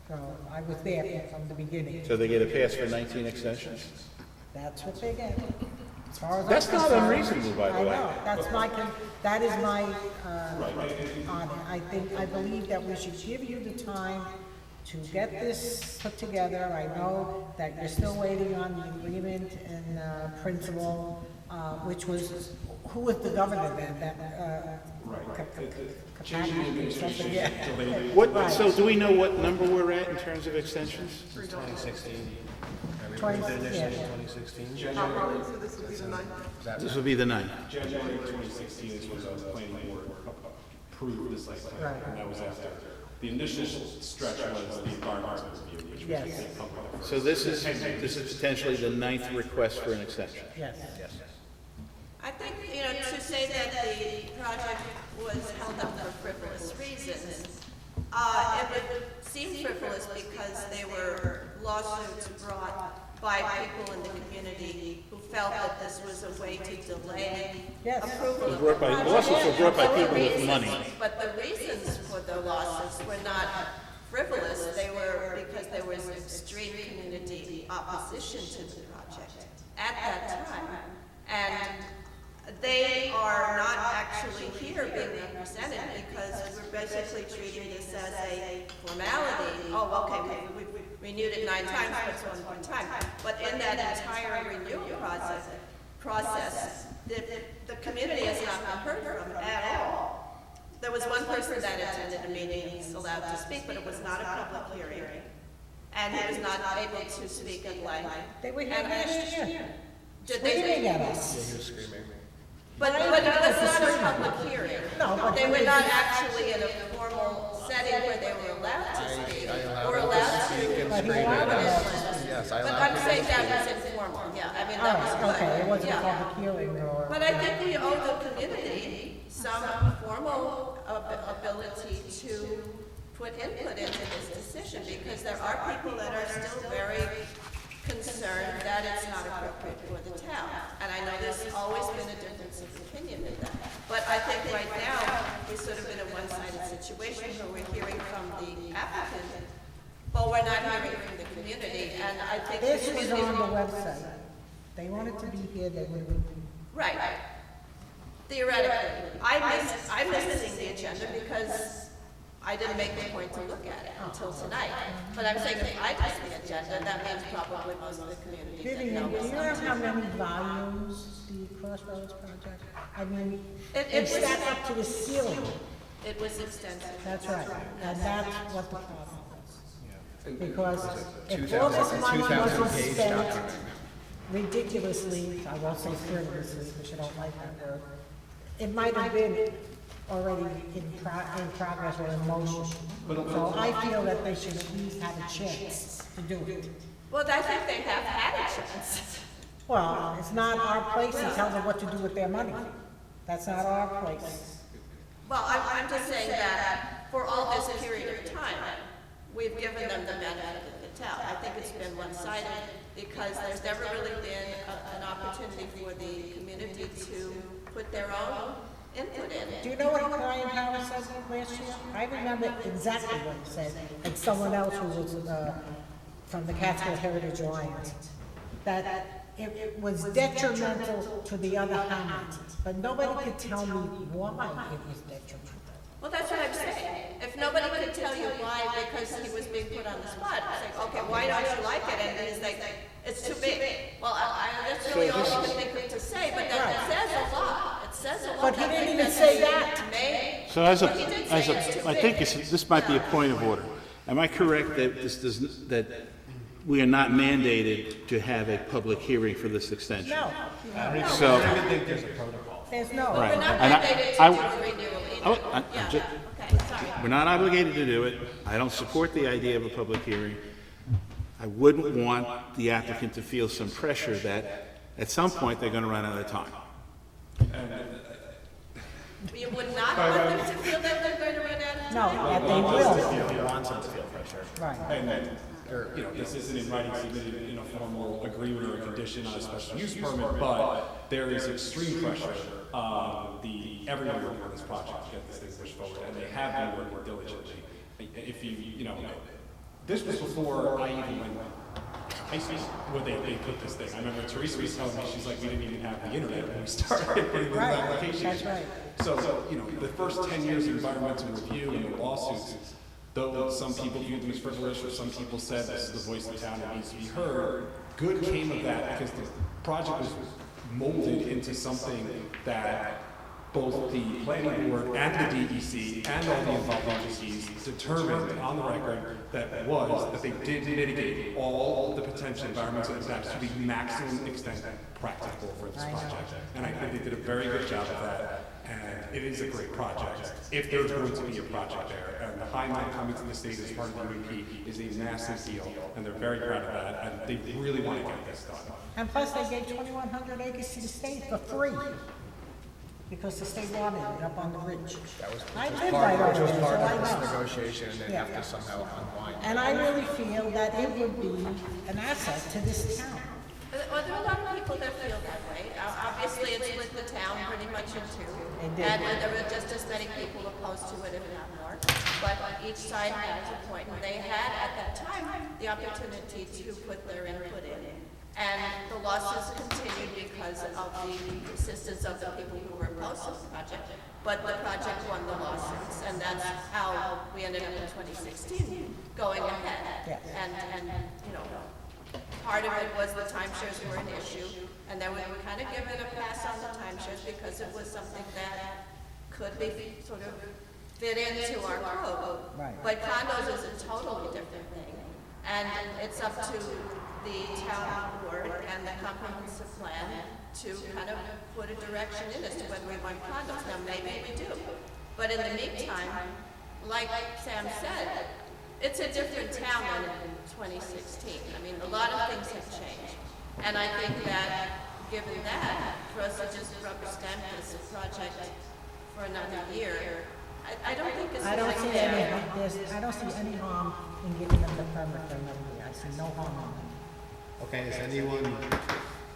so I was there from the beginning. So they get a pass for 19 extensions? That's what they get. As far as I'm That's not concerned, unreasonable, by the way. I know, that is my, on it. I believe that we should give you the time to get this put together. I know that you're still waiting on the agreement and principle, which was, who was the governor then? That, something, yeah. What, so do we know what number we're at in terms of extensions? 2016. We 20, approved it yeah. initially in 2016. So this would be the ninth. This would be the 9th. January 2016 is when the planning board approved the site plan, Right. and that was after. The initial stretch was the environmental review, which was Yes. a public. So this is potentially the 9th request for an extension. Yes. I think, to say that the project was held up for frivolous reasons, it would seem frivolous because they were lawsuits brought by people in the community who felt that this was a way to delay Yes. approval of the Brought by, project. lawsuits were brought by But the people with reasons- money. But the reasons for the lawsuits were not frivolous, they were because there was extreme community opposition to the project at that time. And they are not actually here being represented because we're basically treating this as a formality. Oh, okay, we've renewed it 9 times, but it's only 1 time. But in that entire renewal process, the community has not been heard from at all. There was one person that attended a meeting and was allowed to speak, but it was not a public hearing. And he was not able to speak at length. They were here last year. Did they? Screaming at us. Yeah, he was screaming. But it was not a public hearing. No, but They were not actually in a formal setting where they were allowed to speak, or allowed to. But he allowed us. Yes, I But allowed I'm him to saying speak. that was informal, yeah, I mean, All that was right, good. okay, it wasn't a Yeah. public hearing or. But I think we owe the community some formal ability to put input into this decision, because there are people that are still very concerned that it's not appropriate for the town. And I know there's always been a difference of opinion in that. But I think right now, we're sort of in a one-sided situation where we're hearing from the applicant, but we're not hearing from the community. And I think the This was community... on the website. They wanted to be here, they would have been. Right. Theoretically. I'm missing the agenda because I didn't make the point to look at it until tonight. But I'm saying if I miss the agenda, that means probably most of the community didn't know. Vivian, do you know how many volumes the Crossroads project? I mean, It it was- stacked up to the ceiling. It was extensive. That's right, and that's what the problem was. Because if 2,000 all this money wasn't page spent document. ridiculously, I won't say frivolously, because you don't like that word, it might have been already in progress or in motion. So I feel that they should at least have a chance to do it. Well, I think they have had a chance. Well, it's not our place to tell them what to do with their money. That's not our place. Well, I'm just saying that for all this period of time, we've given them the benefit of the doubt. I think it's been one-sided because there's never really been an opportunity for the community to put their own input in it. Do you know what Brian Howard said last year? I remember exactly what he said, and someone else who was from the Catskill Heritage Alliance, that it was detrimental to the other hamlets, but nobody could tell me why it was detrimental. Well, that's what I'm saying. If nobody could tell you why, because he was being put on the spot, it's like, okay, why don't you like it? And he's like, it's too big. Well, that's really all you can think of to say, but that says a lot. It says a lot. But he didn't even say that. So I think this might be a point of order. Am I correct that that we are not mandated to have a public hearing for this extension? No. So, I don't think there's a protocol. There's no. right. We're not And mandated to do a renewal either. Okay, sorry. we're not obligated to do it. I don't support the idea of a public hearing. I wouldn't want the applicant to feel some pressure that at some point they're going to run out of time. We would not want them to feel that they're going to run out of No, time. that they will. He wants them to feel pressure. Right. And then, this isn't in writing submitted in a formal agreement or a condition on a special use permit, but there is extreme pressure on everyone working on this project to get this thing pushed forward, and they have been working diligently. If this was before I even went high school, when they put this thing. I remember Teresa was telling me, she's like, we didn't even have the internet when we started putting this Right, application. that's right. So, the first 10 years of environmental review and the lawsuits, though some people viewed them as frivolous, or some people said this is the voice of the town that needs to be heard, good came of that because the project was molded into something that both the planning board and the DEC and all the involved agencies determined on the record that they did mitigate all the potential environmental impacts to the maximum extent practical for this project. And I think they did a very good job of that. And it is a great project, if there's going to be a project there. And the Highline coming to the state as part of the UEP is a massive deal, and they're very proud of that, and they really want to get this done. And plus, they gave 2,100 acres to the state for free, because the state wanted it up on the ridge. I live right over there, so I know. Negotiation, and they Yeah. have to somehow unwind. And I really feel that it would be an asset to this town. Well, there are a lot of people that feel that way. Obviously, it's split the town pretty much in two. It did. And there were just as many people opposed to it, if not more. But each side has a point. And they had, at that time, the opportunity to put their input in. And the losses continued because of the persistence of the people who were opposed to the project. But the project won the lawsuits, and that's how we ended up in 2016 going ahead. Yes. And part of it was the timeshares were an issue, and then we were kind of given a pass on the timeshares because it was something that could be sort of fit into our code. Right. But condos is a totally different thing, and it's up to the town board and the comprehensive plan to kind of put a direction in as to whether we want condos. Now, maybe we do, but in the meantime, like Sam said, it's a different town than in 2016. I mean, a lot of things have changed. And I think that, given that, for us to just rubber stamp this project for another year I don't think it's I don't like see fair. I don't see any harm in giving them the permit for another year. I see no harm in it. Okay,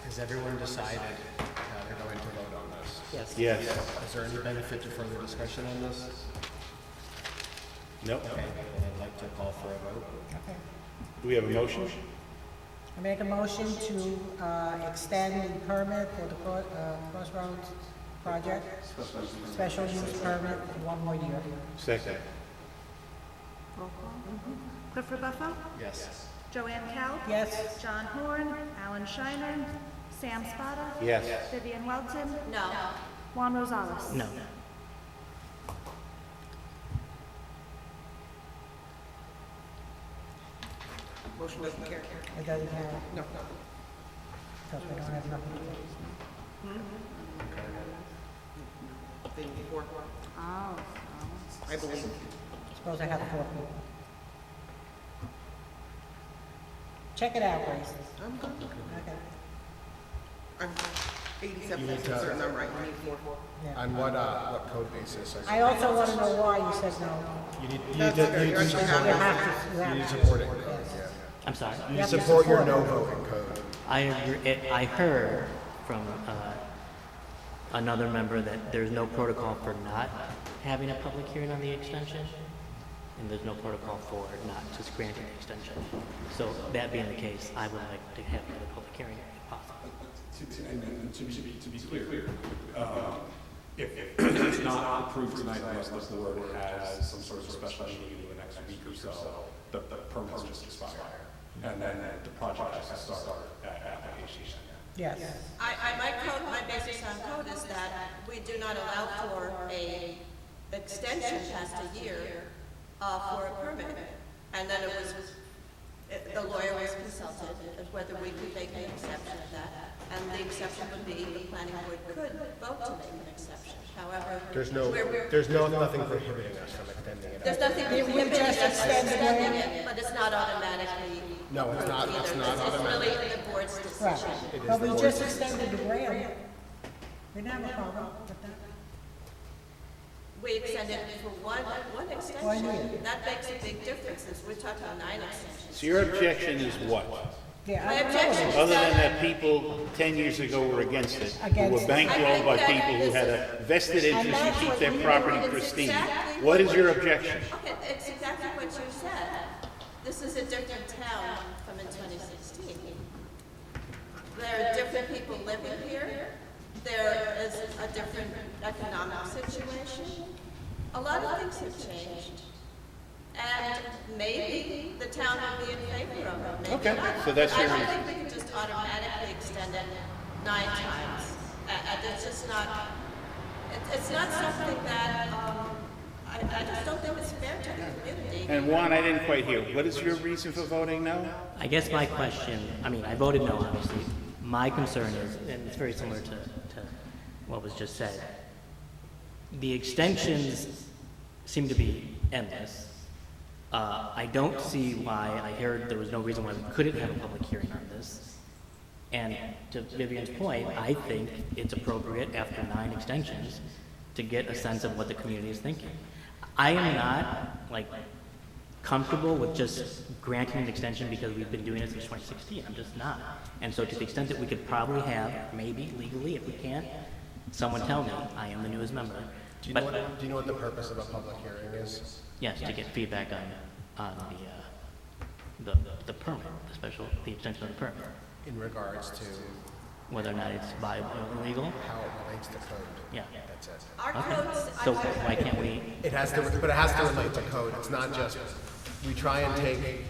has everyone decided how they're going to vote on this? Yes. Yes. Is there any benefit to further discussion on this? Nope. Okay, then I'd like to call for a vote. Okay. Do we have a motion? I make a motion to extend the permit for the Crossroads project, special use permit for 1 more year. Second. Roll call. Clifford Buffa? Yes. Joanne Kell? Yes. John Horn? Alan Shiner? Sam Spada? Yes. Vivian Welton? No. Juan Rosales? No. Motion doesn't carry. It doesn't matter, No. because we don't have nothing to do. They need 4, Oh. I believe. Suppose I have 4 people. Check it out, Grace. I'm good. Okay. I'm 87, You need that's a to- certain number, right? You need 4. Yeah. On what code basis? Are you- I also want to know why you said no. You need That's to okay. You actually have You it. have to, you You have need to. support it. Yes. I'm sorry. You You need have to to support your support no it. voting code. I agree. I heard from another member that there's no protocol for not having a public hearing on the extension, and there's no protocol for not just granting the extension. So that being the case, I would like to have a public hearing if possible. To be clear, if it's not approved tonight, unless the board has some sort of special meeting in the next week or so, the permits just expire. And then the project has to start at application. Yes. My code, my basis on code is that we do not allow for a extension past a year for a permit. And then the lawyer was consulted as whether we could make an exception of that. And the exception would be the planning board could vote to make an exception. However, There's nothing prohibiting us from extending it. there's nothing We prohibiting just us from extend the extending grant. it, but it's not automatically No, it's not, approved it's either. not It's automatic. really the board's Right. decision. It is But the we board's just decision. extended the grant. We didn't have a problem with that. We extended for one 1 extension. year. That makes a big difference, since we're talking about 9 extensions. So your objection is what? Yeah, My I don't know. objection is Other than that people 10 years ago were against it, who were Against it. bankrolled by I think people who had a vested interest to that's keep what their we- property It's pristine. exactly What is your objection? Okay, it's exactly what you said. This is a different town from in 2016. There are different people living here. There is a different economic situation. A lot of things have changed. And maybe the town would be in favor of it, maybe Okay, not. so that's I your don't reason. think we can just automatically extend it 9 times. It's just not, it's not something that, I just don't think it's fair to the community. And Juan, I didn't quite hear. What is your reason for voting no? I guess my question, I mean, I voted no, obviously. My concern is, and it's very similar to what was just said, the extensions seem to be endless. I don't see why, I heard there was no reason why we couldn't have a public hearing on this. And to Vivian's point, I think it's appropriate after 9 extensions to get a sense of what the community is thinking. I am not, like, comfortable with just granting an extension because we've been doing it since 2016. I'm just not. And so to the extent that we could probably have, maybe legally, if we can't, someone tell me, I am the newest member. Do you know what the purpose of a public hearing is? Yes, to get feedback on the permit, the extension of the permit, In regards to whether or not it's viable or illegal. how it relates to code? Yeah. That's it. Our Okay. codes, So why can't we? It has to, but it has to relate to code. It's not just, we try and take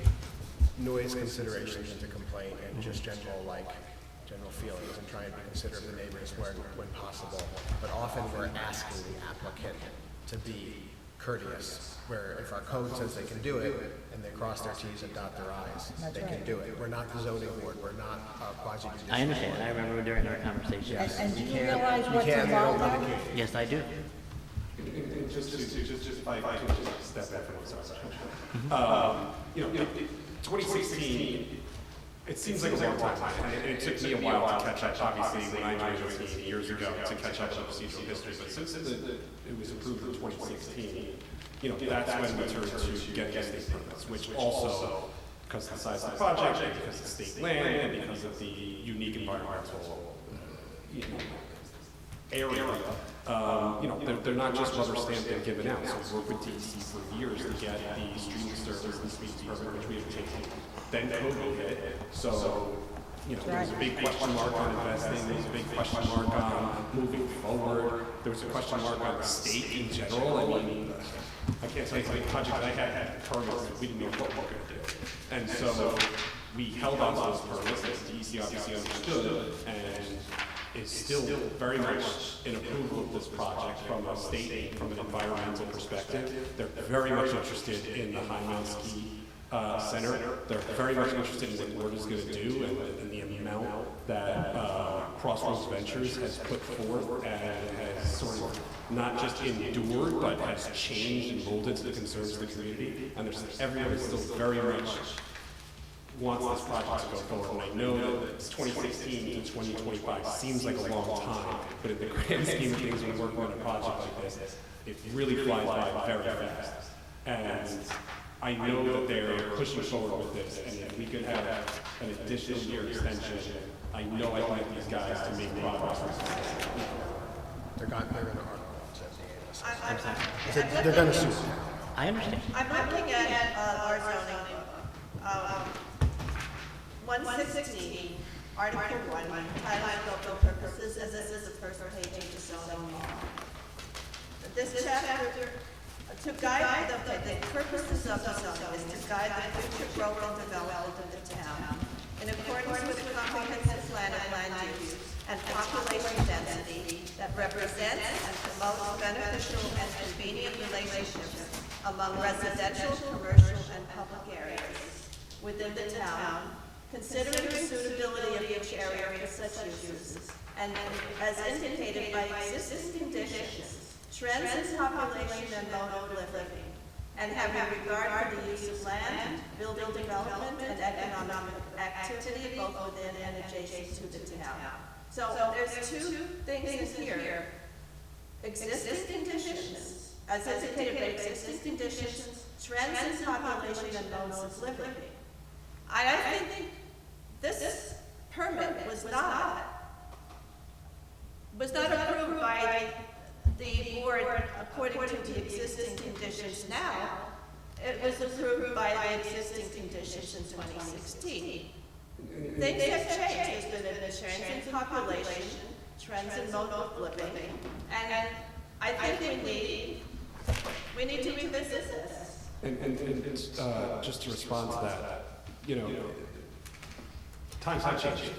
noise considerations into complaint and just general feelings and try and be considerate of the neighbors when possible. But often we're asking the applicant to be courteous, where if our code says they can do it and they cross their Ts and dot their Is, they can do it. We're not the zoning board, we're not quasi-judicial. I understand. I remember during our conversation. And do We you can't- realize we what's can't involved handle now? litigation. Yes, I do. Just if I could just step back for 1 second. 2016, it seems like a long time, and it took me a while to catch up, obviously, when I joined the team years ago, to catch up on procedural history, but since it was approved in 2016, you know, that's when we turned to getting state permits, which also, because of the size of the project, and because of state land, and because of the unique environmental, you know, area, you know, they're not just rubber stamped and given out. So we worked with DEC for years to get the street disturbance and speed permit, which we have taken. Then COVID hit, so, you know, there was a big question mark on investing, there was a big question mark on moving forward, there was a question mark on the state in general. I mean, I can't tell you how many projects I had permits that we didn't know what we were gonna do. And so we held on to those permits, as DEC obviously understood, and is still very much in approval of this project from a state, from an environmental perspective. They're very much interested in the High Mount Ski Center. They're very much interested in what the board is going to do and the amount that Crossroads Ventures has put forth and has sort of not just endured, but has changed and molded to the concerns of the community. And there's everyone still very much wants this project to go forward. And I know that it's 2016 to 2025 seems like a long time, but in the grand scheme of things, when working on a project like this, it really flies by very fast. And I know that they're pushing forward with this, and if we could have an additional year extension, I know I'd like these guys to make progress. They're gonna argue. They're gonna sue. I understand. I'm looking at our zoning. 116, Article 1, highlight local purposes, as this is the first page of the zoning law. This chapter, to guide the purposes of the zoning is to guide the future growth and development of the town in accordance with the comprehensive plan of land use and population density that represents and promotes beneficial and convenient relationships among residential, commercial, and public areas within the town, considering the suitability of each area for such uses, and as indicated by existing conditions, trends in population and mode of living, and having regard for the use of land, building development, and economic activity both within and adjacent to the town. So there's two things in here. Existing conditions, as indicated by existing conditions, trends in population and modes of living. I think this permit was not approved by the board according to the existing conditions now. It was approved by the existing conditions in 2016. Things have changed. There's been a change in population, trends in mode of living, and I think we need to revisit this. And just to respond to that, you know, times have changed.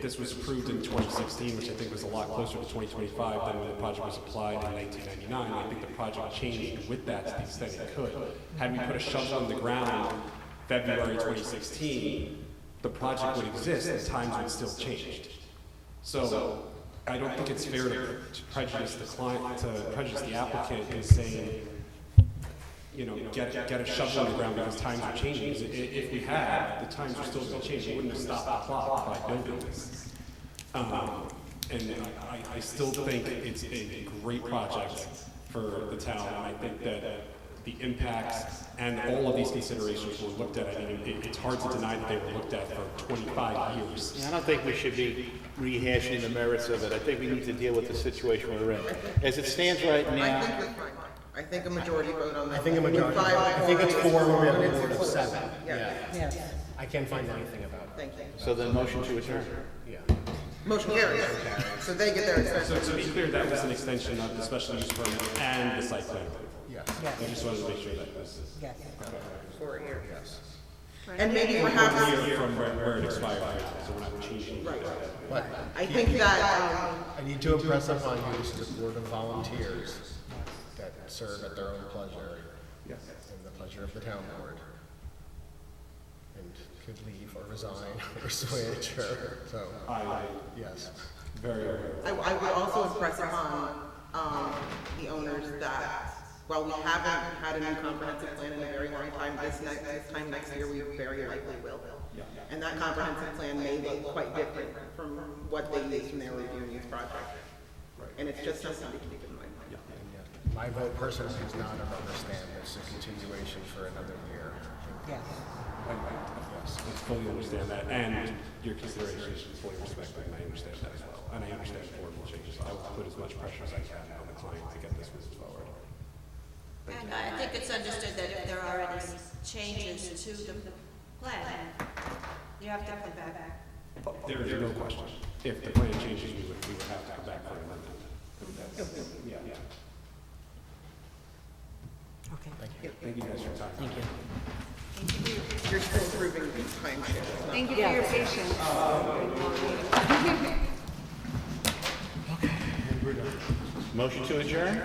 This was approved in 2016, which I think was a lot closer to 2025 than when the project was applied in 1999. I think the project changed with that to the extent it could. Had we put a shovel on the ground February 2016, the project would exist and times would still change. So I don't think it's fair to prejudice the client, to prejudice the applicant in saying, you know, get a shovel on the ground because times are changing. If we had, the times are still going to change. We wouldn't have stopped the clock by building this. And I still think it's a great project for the town. And I think that the impacts and all of these considerations were looked at. I mean, it's hard to deny that they were looked at for 25 years. Yeah, I don't think we should be rehashing the merits of it. I think we need to deal with the situation we're in. As it stands right now. I think a majority vote on that. I think a majority. I think it's 4 with a board of 7. Yeah. Yes. I can't find anything about it. Thank you. So then motion to adjourn. Yeah. Motion carries. So they get their extension. So to be clear, that was an extension of the special use permit and the site plan. Yes. I just wanted to make sure that was. Yes. For a year. Yes. And maybe perhaps, Year from where it expired, so we're not changing. right. But I think that, I need to impress upon you, this is a board of volunteers that serve at their own pleasure. Yes. And the pleasure of the town board. And could leave or resign or switch or, so, yes. Very. I would also impress upon the owners that while we haven't had a new comprehensive plan in a very long time, this time next year we very likely will. And that comprehensive plan may look quite different from what they used when they were reviewing these projects. And it's just something to keep in mind. My vote personally is not a rubber stamp, it's a continuation for another year. Yes. Yes, I fully understand that, and your considerations is fully respected, and I understand that as well. And I understand formal changes. I will put as much pressure as I can on the client to get this moved forward. And I think it's understood that if there are any changes to the plan, you have to come back. There is no question. If the plan changes, we would have to come back for an amendment. Yeah. Okay. Thank you guys for your time. Thank you. You're still approving the timeshare. It's not- Thank you for your patience. Motion to adjourn?